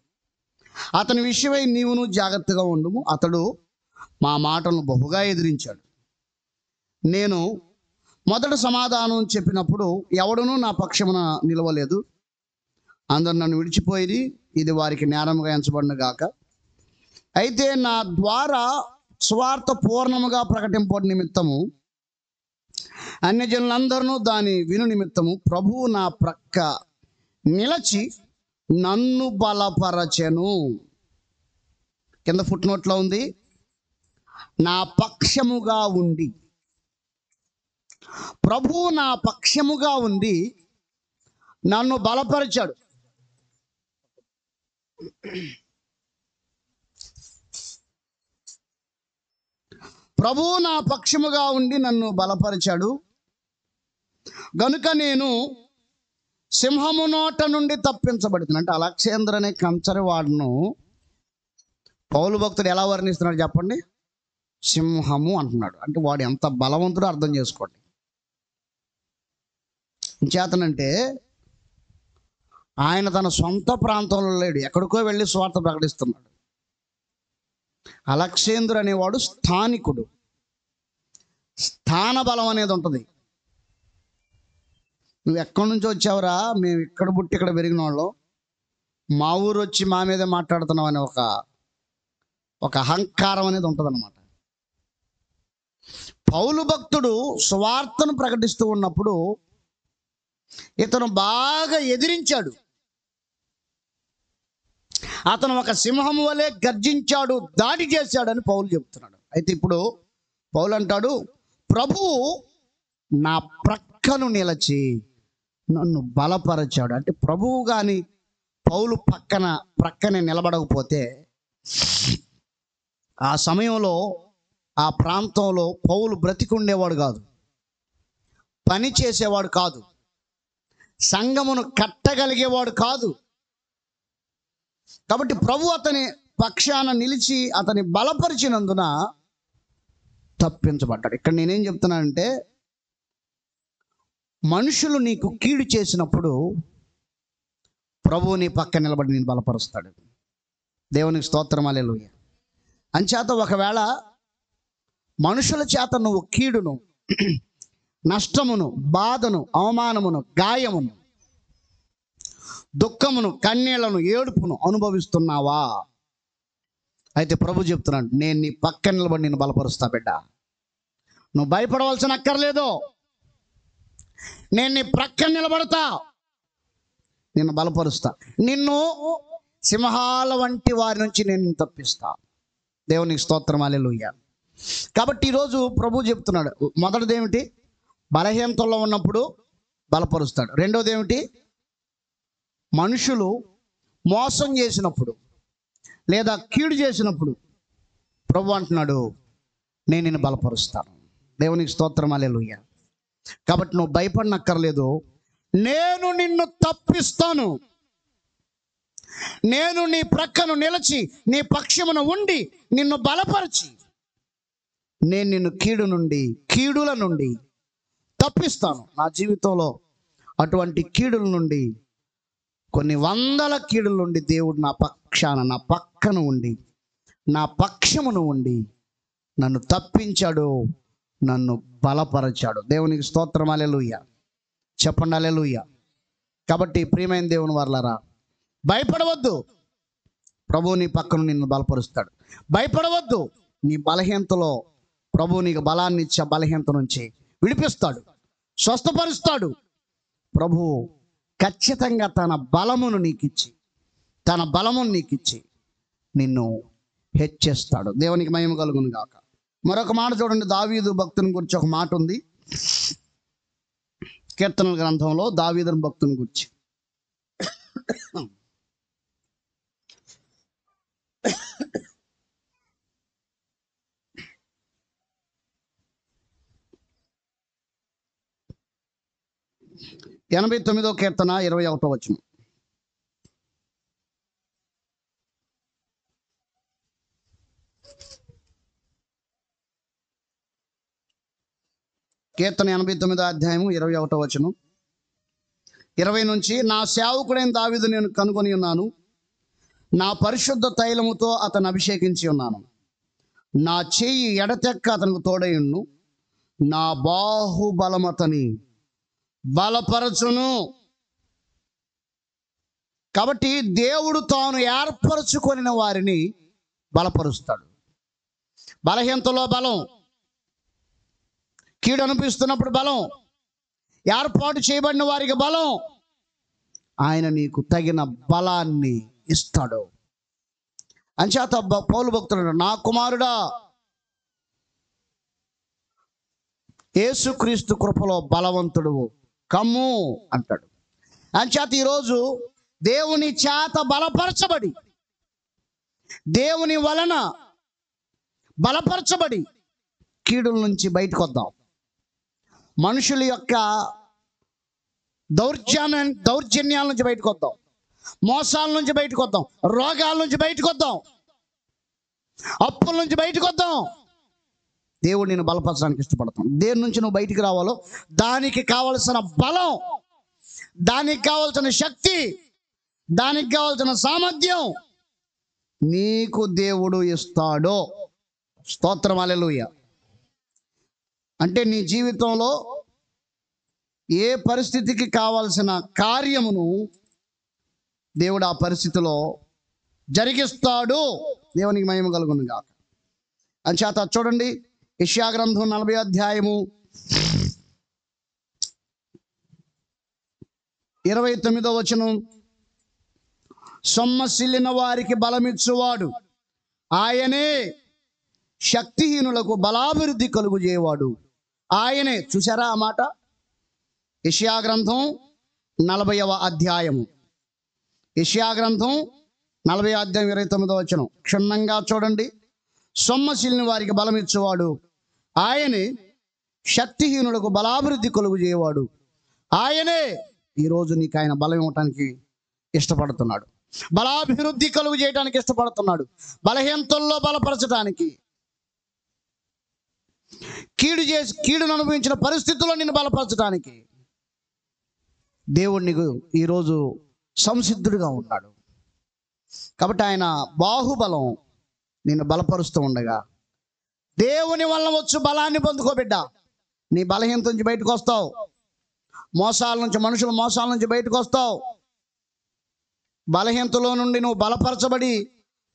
అతని విషయమై నీవును జాగ్రత్తగా ఉండుము. అతడు మా మాటలను బహుగా ఎదిరించాడు. నేను మొదట సమాధానం చెప్పినప్పుడు ఎవడునూ నా పక్షమున నిలవలేదు. అందరు నన్ను విడిచిపోయి ఇది వారికి నేరముగా ఎంచబడిన గాక. అయితే నా ద్వారా స్వార్థ పూర్ణముగా ప్రకటింపడి నిమిత్తము అన్యజనులందరూ దాని విను నిమిత్తము ప్రభువు నా ప్రక్క నిలచి నన్ను బలపరచెను. కింద ఫుట్ నోట్లో ఉంది, నా పక్షముగా ఉండి. ప్రభువు నా పక్షముగా ఉండి నన్ను బలపరిచాడు. ప్రభువు నా పక్షముగా ఉండి నన్ను బలపరిచాడు గనుక నేను సింహము నోట నుండి తప్పించబడుతుంది. అంటే అలెగ్జాంద్రు అనే కంచరివాడును పౌలు భక్తుడు ఎలా వర్ణిస్తున్నాడు చెప్పండి? సింహము అంటున్నాడు. అంటే వాడు ఎంత బలవంతుడో అర్థం చేసుకోండి. చేతనంటే ఆయన తన సొంత ప్రాంతంలో లేడు, ఎక్కడికో వెళ్ళి స్వార్థ ప్రకటిస్తున్నాడు. అలెగ్జాంద్రు అనేవాడు స్థానికుడు. స్థాన బలం అనేది ఉంటుంది. నువ్వు ఎక్కడి నుంచి వచ్చావురా, మేము ఇక్కడ పుట్టి ఇక్కడ పెరిగిన వాళ్ళం, మా ఊరు వచ్చి మా మీదే మాట్లాడుతున్నాం అనే ఒక అహంకారం అనేది ఉంటుందన్నమాట. పౌలు భక్తుడు సువార్తను ప్రకటిస్తూ ఉన్నప్పుడు ఇతను బాగా ఎదిరించాడు. అతను ఒక సింహం వలె గర్జించాడు, దాడి చేశాడని పౌలు చెప్తున్నాడు. అయితే ఇప్పుడు పౌలు అంటాడు, ప్రభువు నా ప్రక్కను నిలిచి నన్ను బలపరచాడు. అంటే ప్రభువు కానీ పౌలు ప్రక్కనే నిలబడకపోతే ఆ సమయంలో ఆ ప్రాంతంలో పౌలు బ్రతికుండేవాడు కాదు, పని చేసేవాడు కాదు, సంఘమును కట్టగలిగేవాడు కాదు. కాబట్టి ప్రభు అతని పక్షాన నిలిచి అతని బలపరిచినందున తప్పించబడ్డాడు. ఇక్కడ నేనేం చెప్తున్నానంటే, మనుషులు నీకు కీడు చేసినప్పుడు ప్రభువు నీ పక్క నిలబడి నేను బలపరుస్తాడు. దేవునికి స్తోత్రం, హల్లెలూయా. అంచేత ఒకవేళ మనుషుల చేత నువ్వు కీడును, నష్టమును, బాధను, అవమానమును, గాయమును, దుఃఖమును, కన్నీళ్లను, ఏడుపును అనుభవిస్తున్నావా? అయితే ప్రభు చెప్తున్నాడు, నేను నీ పక్క నిలబడి నేను బలపరుస్తా బిడ్డ. నువ్వు భయపడవలసిన అక్కర్లేదు. నేను నీ ప్రక్కన నిలబడతా, నిన్ను బలపరుస్తా, నిన్ను సింహాల వంటి వారి నుంచి నేను తప్పిస్తా. దేవునికి స్తోత్రం, హల్లెలూయా. కాబట్టి ఈరోజు ప్రభు చెప్తున్నాడు, మొదటిది ఏమిటి? బలహీనతలో ఉన్నప్పుడు బలపరుస్తాడు. రెండోది ఏమిటి? మనుషులు మోసం చేసినప్పుడు లేదా కీడు చేసినప్పుడు ప్రభు అంటున్నాడు, నేను నిన్ను బలపరుస్తాను. దేవునికి స్తోత్రం, హల్లెలూయా. కాబట్టి నువ్వు భయపడనక్కర్లేదు. నేను నిన్ను తప్పిస్తాను. నేను నీ ప్రక్కను నిలిచి నీ పక్షమున ఉండి నిన్ను బలపరిచి నేను నిన్ను కీడుల నుండి తప్పిస్తాను. నా జీవితంలో అటువంటి కీడుల నుండి, కొన్ని వందల కీడుల నుండి దేవుడు నా పక్కన ఉండి నా పక్షమును ఉండి నన్ను తప్పించాడు, నన్ను బలపరచాడు. దేవునికి స్తోత్రం, హల్లెలూయా. చెప్పండి హల్లెలూయా. కాబట్టి ప్రియమైన దేవుని వారలారా, భయపడవద్దు. ప్రభువు నీ పక్కన నిన్ను బలపరుస్తాడు. భయపడవద్దు. నీ బలహీనతలో ప్రభువు నీకు బలాన్ని ఇచ్చే బలహీనత నుంచి విడిపిస్తాడు, స్వస్థపరుస్తాడు. ప్రభువు ఖచ్చితంగా తన బలమును నీకిచ్చి నిన్ను హెచ్చిస్తాడు. దేవునికి మహిమ కలుగును గాక. మరొక మాట చూడండి, దావీదు భక్తుని గురించి ఒక మాట ఉంది కీర్తనల గ్రంథంలో. దావీదు భక్తుని గురించి ఎనభై 89వ కీర్తన 21వ వచనం. కీర్తన 89వ అధ్యాయము 21వ వచనం, 20 నుంచి, నా సేవకుడైన దావీదు నేను కనుగొని ఉన్నాను, నా పరిశుద్ధ తైలముతో అతను అభిషేకించి ఉన్నాను, నా చెయ్యి ఎడతెక్క అతనికి తోడయున్ను, నా బాహుబలమతని బలపరచును. కాబట్టి దేవుడు తాను ఏర్పరచుకొనిన వారిని బలపరుస్తాడు. బలహీనతలో బలం, కీడు అనిపిస్తున్నప్పుడు బలం, ఏర్పాటు చేయబడిన వారికి బలం, ఆయన నీకు తగిన బలాన్ని ఇస్తాడు. అంచేత పౌలు భక్తుడు, నా కుమారుడా, యేసుక్రీస్తు కృపలో బలవంతుడు కమ్ము అంటాడు. అంచేత ఈరోజు దేవుని చేత బలపరచబడి, దేవుని వలన బలపరచబడి కీడుల నుంచి బయటకు వద్దాం. మనుషుల యొక్క దౌర్జన్యాల నుంచి బయటకు వద్దాం, మోసాల నుంచి బయటకు వద్దాం, రోగాల నుంచి బయటకు వద్దాం, అప్పుల నుంచి బయటకు వద్దాం. దేవుడు నేను బలపరచడానికి ఇష్టపడతాను. దేని నుంచి నువ్వు బయటికి రావాలో దానికి కావలసిన బలం, దానికి కావలసిన శక్తి, దానికి కావలసిన సామర్థ్యం నీకు దేవుడు ఇస్తాడు. స్తోత్రం, హల్లెలూయా. అంటే నీ జీవితంలో ఏ పరిస్థితికి కావాల్సిన కార్యమును దేవుడు ఆ పరిస్థితిలో జరిగిస్తాడు. దేవునికి మహిమ కలుగును గాక. అంచేత చూడండి, యెషయా గ్రంథం 40 అధ్యాయము 29వ వచనం. సొమ్మసిల్లిన వారికి బలమిచ్చువాడు ఆయనే, శక్తిహీనులకు బలాభివృద్ధి కలుగు చేయవాడు ఆయనే. చూసారా ఆ మాట? యెషయా గ్రంథం 40వ అధ్యాయము, యెషయా గ్రంథం 40వ అధ్యాయం 29వ వచనం క్షుణ్ణంగా చూడండి. సొమ్మసిల్లిన వారికి బలమిచ్చేవాడు ఆయనే, శక్తిహీనులకు బలాభివృద్ధి కలుగు చేయవాడు ఆయనే. ఈరోజు నీకు ఆయన బలం ఇవ్వటానికి ఇష్టపడుతున్నాడు, బలాభివృద్ధి కలుగు చేయడానికి ఇష్టపడుతున్నాడు, బలహీనతల్లో బలపరచడానికి, కీడును అనుభవించిన పరిస్థితుల్లో నిన్ను బలపరచడానికి దేవుడు నీకు ఈరోజు సంసిద్ధుడిగా ఉన్నాడు. కాబట్టి ఆయన బాహుబలం నిన్ను బలపరుస్తూ ఉండగా దేవుని వల్ల వచ్చు బలాన్ని పొందుకోబిడ్డ. నీ బలహీనత నుంచి బయటకు వస్తావు, మోసాల నుంచి, మనుషుల మోసాల నుంచి బయటకు వస్తావు. బలహీనతలో నుండి నువ్వు బలపరచబడి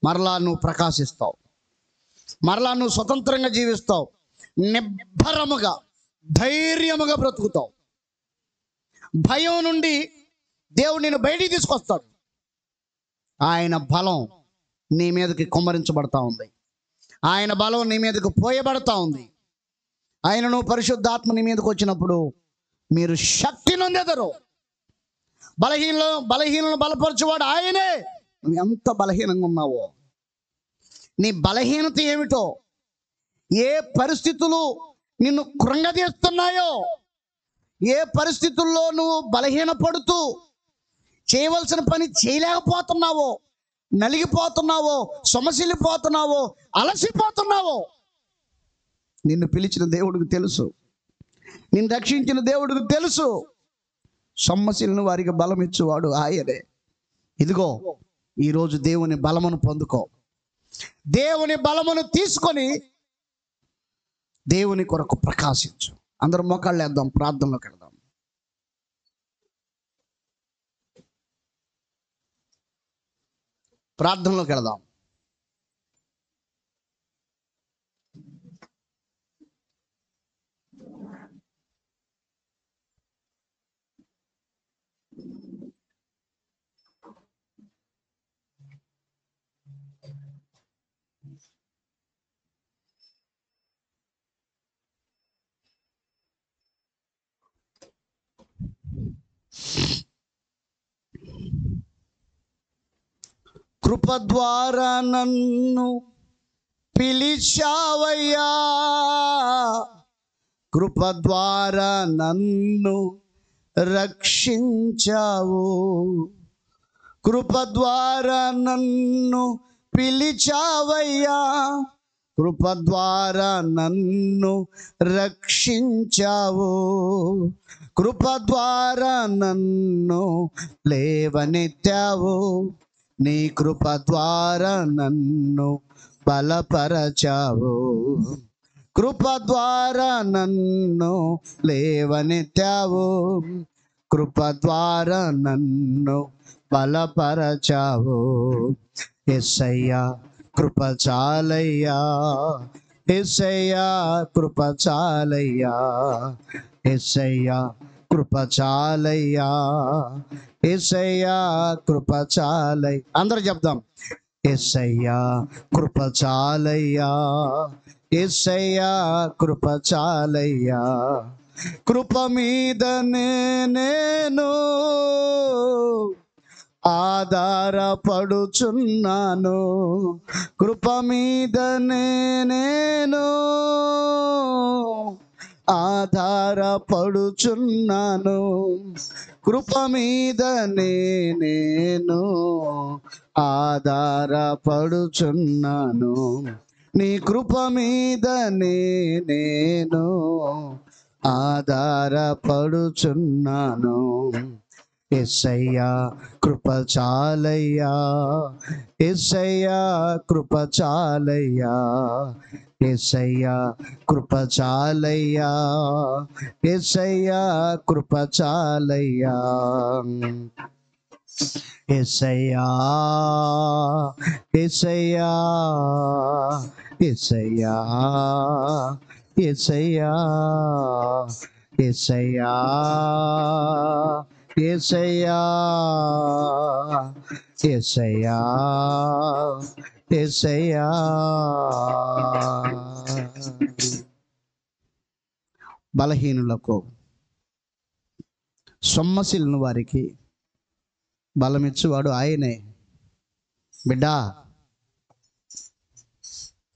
మరలా నువ్వు ప్రకాశిస్తావు, మరలా నువ్వు స్వతంత్రంగా జీవిస్తావు, నిబ్బరముగా ధైర్యముగా బ్రతుకుతావు. భయం నుండి దేవుడు నిన్ను బయటికి తీసుకొస్తాడు. ఆయన బలం నీ మీదకి కుమ్మరించబడతా ఉంది, ఆయన బలం నీ మీదకి పోయబడతా ఉంది. ఆయనను పరిశుద్ధాత్మ నీ మీదకి వచ్చినప్పుడు మీరు శక్తి నొందెదరు. బలహీనలను బలపరచువాడు ఆయనే. నువ్వు ఎంత బలహీనంగా ఉన్నావో, నీ బలహీనత ఏమిటో, ఏ పరిస్థితులు నిన్ను కృంగదీస్తున్నాయో, ఏ పరిస్థితుల్లో నువ్వు బలహీనపడుతూ చేయవలసిన పని చేయలేకపోతున్నావో, నలిగిపోతున్నావో, సొమసిల్లిపోతున్నావో, అలసిపోతున్నావో, నిన్ను పిలిచిన దేవుడికి తెలుసు, నిన్ను రక్షించిన దేవుడికి తెలుసు. సొమ్మసిల్లిన వారికి బలం ఇచ్చేవాడు ఆయనే. ఇదిగో ఈరోజు దేవుని బలమును పొందుకో. దేవుని బలమును తీసుకొని దేవుని కొరకు ప్రకాశించు. అందరూ మోకాళ్ళు వేద్దాం, ప్రార్థనలోకి వెళ్దాం. ప్రార్థనలోకి వెళ్దాం. కృప ద్వారా నన్ను పిలిచావయ్యా, కృప ద్వారా నన్ను రక్షించావు, కృప ద్వారా నన్ను పిలిచావయ్యా, కృప ద్వారా నన్ను రక్షించావు, కృప ద్వారా నన్ను లేవనెత్తావు, నీ కృప ద్వారా నన్ను బలపరచావు, కృప ద్వారా నన్ను లేవనెత్తావు, కృప ద్వారా నన్ను బలపరచావు. యేసయ్యా కృప చాలయ్యా, యేసయ్యా కృప చాలయ్యా, యేసయ్యా కృప చాలయ్యా, యేసయ్యా కృప చాలయ్యా. అందరూ చెప్దాం. యేసయ్యా కృప చాలయ్యా, యేసయ్యా కృప చాలయ్యా, కృప మీదనే నేను ఆధారపడుచున్నాను, కృప మీదనే నేను ఆధారపడుచున్నాను, కృప మీదనే నేను ఆధారపడుచున్నాను, నీ కృప మీదనే నేను ఆధారపడుచున్నాను. యేసయ్యా కృప చాలయ్యా, యేసయ్యా కృప చాలయ్యా, యేసయ్యా కృప చాలయ్యా, యేసయ్యా కృప చాలయ్యా, యేసయ్యా యేసయ్యా యేసయ్యా యేసయ్యా యేసయ్యా యేసయ్యా యేసయ్యా యేసయ్యా. బలహీనులకు, సొమ్మసిల్లిన వారికి బలమిచ్చువాడు ఆయనే. బిడ్డా,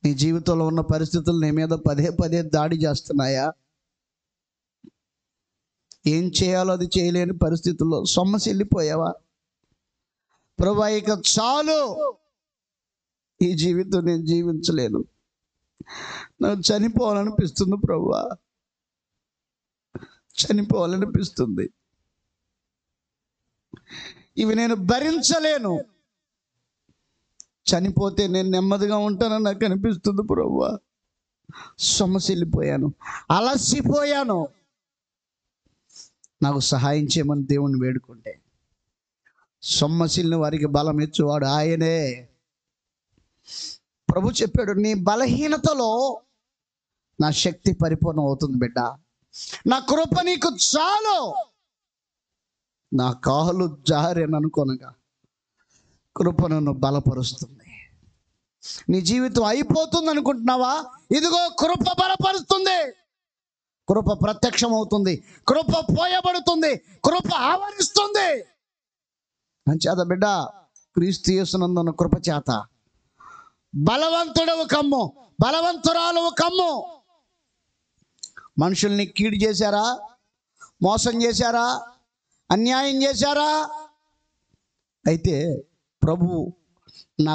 నీ జీవితంలో ఉన్న పరిస్థితులు నీ మీద పదే పదే దాడి చేస్తున్నాయా? ఏం చేయాలో అది చేయలేని పరిస్థితుల్లో సొమ్మసిల్లిపోయావా? ప్రభువా, ఇక చాలు, ఈ జీవితం నేను జీవించలేను, నాకు చనిపోవాలనిపిస్తుంది ప్రభువా, చనిపోవాలనిపిస్తుంది, ఇవి నేను భరించలేను, చనిపోతే నేను నెమ్మదిగా ఉంటానని నాకు అనిపిస్తుంది ప్రభువా, సొమ్మసిల్లిపోయాను, అలసిపోయాను, నాకు సహాయం చేయమని దేవుణ్ణి వేడుకుంటే సొమ్మసిల్లిన వారికి బలం ఇచ్చేవాడు ఆయనే. ప్రభు చెప్పాడు, నీ బలహీనతలో నా శక్తి పరిపూర్ణం అవుతుంది బిడ్డ, నా కృప నీకు చాలు. నా కాలు జారేననుకోనగా కృప నన్ను బలపరుస్తుంది. నీ జీవితం అయిపోతుంది అనుకుంటున్నావా? ఇదిగో కృప బలపరుస్తుంది, కృప ప్రత్యక్షం అవుతుంది, కృప పోయబడుతుంది, కృప ఆవరిస్తుంది. అంచేత బిడ్డ, క్రీస్తు యేసునందున్న కృప చేత బలవంతుడవు కమ్ము, బలవంతురాలువు కమ్ము. మనుషుల్ని కీడు చేశారా, మోసం చేశారా, అన్యాయం చేశారా? అయితే ప్రభు నా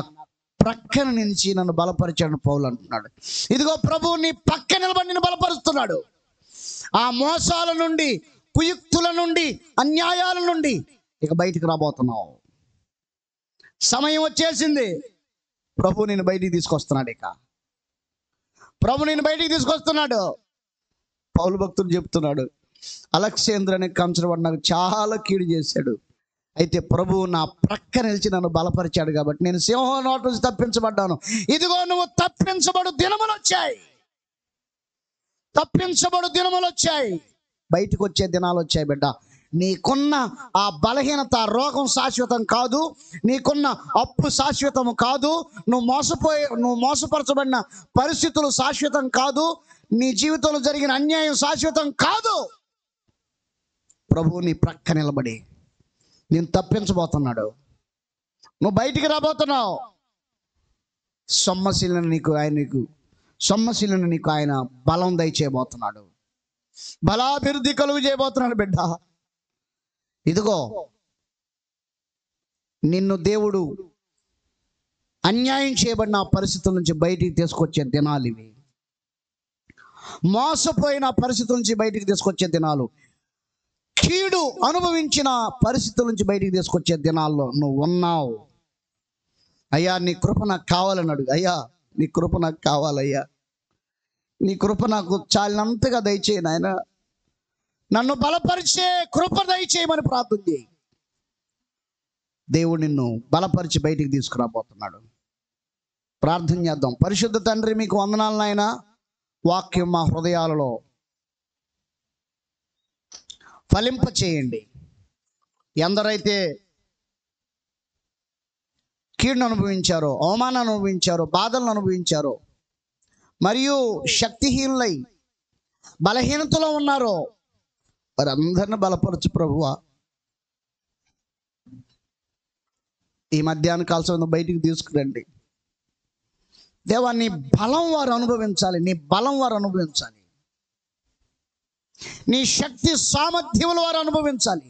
ప్రక్కన నుంచి నన్ను బలపరిచాడు పౌలు అంటున్నాడు. ఇదిగో ప్రభు నీ పక్క నిలబడి నిన్ను బలపరుస్తున్నాడు. ఆ మోసాల నుండి, కుయుక్తుల నుండి, అన్యాయాల నుండి ఇక బయటికి రాబోతున్నావు. సమయం వచ్చేసింది. ప్రభు నేను బయటికి తీసుకొస్తున్నాడు. ఇక ప్రభు నేను బయటికి తీసుకొస్తున్నాడు. పౌలు భక్తుడు చెప్తున్నాడు, అలెగ్జాండర్ అనే కంచరవాడు నాకు చాలా కీడు చేశాడు, అయితే ప్రభువు నా ప్రక్క నిలిచి నన్ను బలపరిచాడు కాబట్టి నేను సింహం నోటి నుంచి తప్పించబడ్డాను. ఇదిగో నువ్వు తప్పించబడు దినములు వచ్చాయి, తప్పించబడు దినములు వచ్చాయి, బయటకు వచ్చే దినాలు వచ్చాయి బిడ్డ. నీకున్న ఆ బలహీనత, రోగం శాశ్వతం కాదు, నీకున్న అప్పు శాశ్వతం కాదు, నువ్వు మోసపరచబడిన పరిస్థితులు శాశ్వతం కాదు, నీ జీవితంలో జరిగిన అన్యాయం శాశ్వతం కాదు. ప్రభువు నీ ప్రక్క నిలబడి నేను తప్పించబోతున్నాడు, నువ్వు బయటికి రాబోతున్నావు. సొమ్మశీలను నీకు ఆయన బలం దయచేయబోతున్నాడు, బలాభివృద్ధి కలుగు చేయబోతున్నాడు బిడ్డ. ఇదిగో నిన్ను దేవుడు అన్యాయం చేయబడిన పరిస్థితుల నుంచి బయటికి తీసుకొచ్చే దినాలు ఇవి. మోసపోయిన పరిస్థితుల నుంచి బయటికి తీసుకొచ్చే దినాలు, కీడు అనుభవించిన పరిస్థితుల నుంచి బయటికి తీసుకొచ్చే దినాల్లో నువ్వు ఉన్నావు. అయ్యా నీ కృప నాకు కావాలని అడుగు. అయ్యా నీ కృప నాకు కావాలయ్యా, నీ కృప నాకు చాలినంతగా దయచేయి నాయన, నన్ను బలపరిచే కృప దయచేయమని ప్రార్థన చేయి. దేవుడు నిన్ను బలపరిచి బయటికి తీసుకురాబోతున్నాడు. ప్రార్థన చేద్దాం. పరిశుద్ధ తండ్రి, మీకు వందనాలు నాయన. వాక్యం మా హృదయాలలో ఫలింప చేయండి. ఎందరైతే కీడును అనుభవించారో, అవమానాన్ని అనుభవించారో, బాధలను అనుభవించారో, మరియు శక్తిహీనులై బలహీనతలో ఉన్నారో వారందరిని బలపరచు ప్రభువా. ఈ మధ్యాహ్న కాలం బయటికి తీసుకురండి దేవా. నీ బలం వారు అనుభవించాలి, నీ బలం వారు అనుభవించాలి, నీ శక్తి సామర్థ్యములు వారు అనుభవించాలి.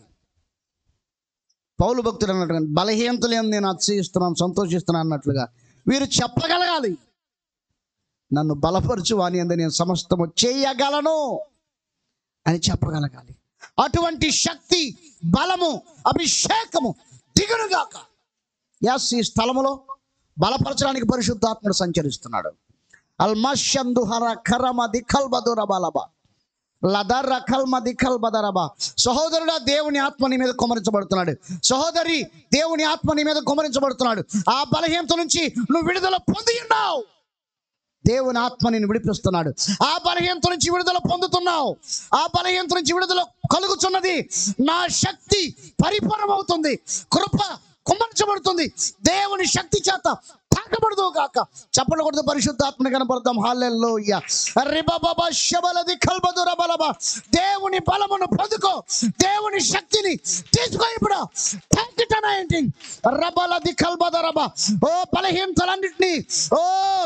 పౌలు భక్తుడు అన్నట్టుగా బలహీనతలు నేను అతిశయిస్తున్నాను, సంతోషిస్తున్నాను అన్నట్లుగా వీరు చెప్పగలగాలి, నన్ను బలపరచు వాని యందు నేను సమస్తము చేయగలను అని చెప్పగలగాలి. అటువంటి శక్తి, బలము, అభిషేకము దిగునుగాక. యాస్ ఈ స్థలములో బలపరచడానికి పరిశుద్ధాత్ముడు సంచరిస్తున్నాడు. అల్మషందుహర కరమ దిఖల్బదుర బలబ లదర్ రఖల్ మదిఖల్ బదరబా. సహోదరుడా, దేవుని ఆత్మ నీ మీద కుమ్మరించబడుతున్నాడు. సహోదరి, దేవుని ఆత్మ నీ మీద కుమ్మరించబడుతున్నాడు. ఆ బలహీనత నుంచి నువ్వు విడుదల పొంది ఉన్నావు. దేవుని ఆత్మ నిన్ను విడిపిస్తున్నాడు. ఆ బలహీనత నుంచి విడుదల పొందుతున్నావు. ఆ బలహీనత నుంచి విడుదల కలుగుతున్నది. నా శక్తి పరిపూర్ణమవుతుంది. కృప కుమ్మరించబడుతుంది. దేవుని శక్తి చేత తాకబడదు కాక. చప్పట్లు కొడుతూ పరిశుద్ధాత్మని కనపడతాం. హల్లెలూయా. రిబబబ శబలది కల్బదురబలబ. దేవుని బలమును పొందుకో. దేవుని శక్తిని తీసుకో. ఇప్పుడు రబలది కల్బదరబ. ఓ బలహీనతలన్నింటినీ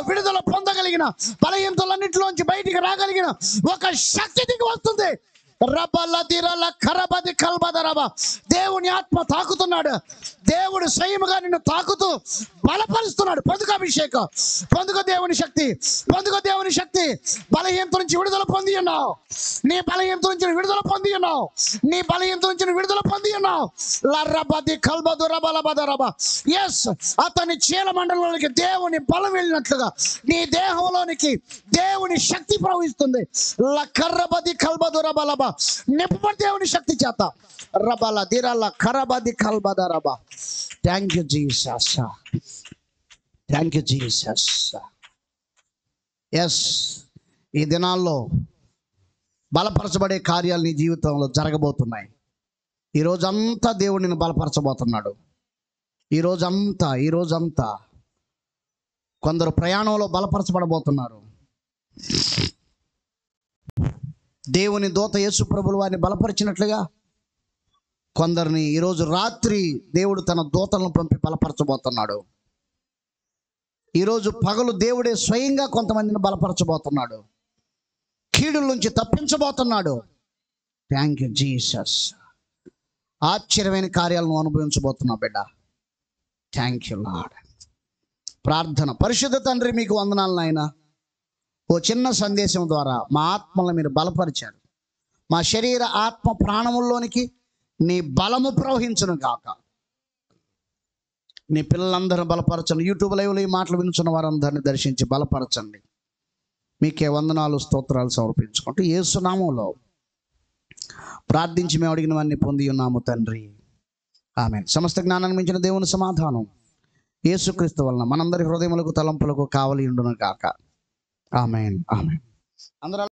విడుదల పొందగలిగిన, బలహీనతలన్నింటిలోంచి బయటికి రాగలిగిన ఒక శక్తి దిగి వస్తుంది. దేవుని ఆత్మ తాకుతున్నాడు. దేవుడు స్వయముగా నిన్ను తాకుతూ బలపరుస్తున్నాడు. పొందుకు అభిషేకం, పొందుకు దేవుని శక్తి, పొందుకు దేవుని శక్తి. బలహీనత నుంచి విడుదల పొంది ఉన్నావు. నీ బలహీనత నుంచి విడుదల పొంది ఉన్నావు. నీ బలహీనత నుంచి విడుదల పొంది ఉన్నావు. లర్రబది కల్బదు రబలబదరబ. ఎస్, అతని చీల మండలంలోనికి దేవుని బలం వెళ్ళినట్లుగా నీ దేహంలోనికి దేవుని శక్తి ప్రవహిస్తుంది. లకర్రబది కల్బదు రబలబ. నింపబడి దేవుని శక్తి చేత. రబల దిరల కరబది కల్బదరబ. Thank you Jesus, thank you Jesus. Yes, ఈ దినాల్లో బలపరచబడే కార్యాలు నీ జీవితంలో జరగబోతున్నాయి. ఈరోజంతా దేవుడిని బలపరచబోతున్నాడు. ఈరోజంతా కొందరు ప్రయాణంలో బలపరచబడబోతున్నారు. దేవుని దూత యేసు ప్రభువు వారిని బలపరిచినట్లుగా కొందరిని ఈరోజు రాత్రి దేవుడు తన దూతలను పంపి బలపరచబోతున్నాడు. ఈరోజు పగలు దేవుడే స్వయంగా కొంతమందిని బలపరచబోతున్నాడు. కీడుల నుంచి తప్పించబోతున్నాడు. Thank you Jesus. ఆశ్చర్యమైన కార్యాలను అనుభవించబోతున్నావు బిడ్డ. Thank you lord. ప్రార్థన. పరిశుద్ధ తండ్రి, మీకు వందనాలు నాయనా. ఓ చిన్న సందేశం ద్వారా మా ఆత్మలను మీరు బలపరిచారు. మా శరీర ఆత్మ ప్రాణముల్లోనికి నీ బలము ప్రవహించును కాక. నీ పిల్లలందరూ బలపరచండి. యూట్యూబ్ లైవ్లో ఈ మాటలు వినుచున్న వారందరినీ దర్శించి బలపరచండి. మీకే వందనాలు, స్తోత్రాలు సమర్పించుకుంటూ యేసు నామములో ప్రార్థించి మేము అడిగినవన్నీ పొంది ఉన్నాము తండ్రి. ఆమేన్. సమస్త జ్ఞానాన్ని మించిన దేవుని సమాధానం యేసుక్రీస్తు వలన మనందరి హృదయములకు తలంపులకు కావలి ఉండును కాక. ఆమేన్, ఆమేన్. అందరూ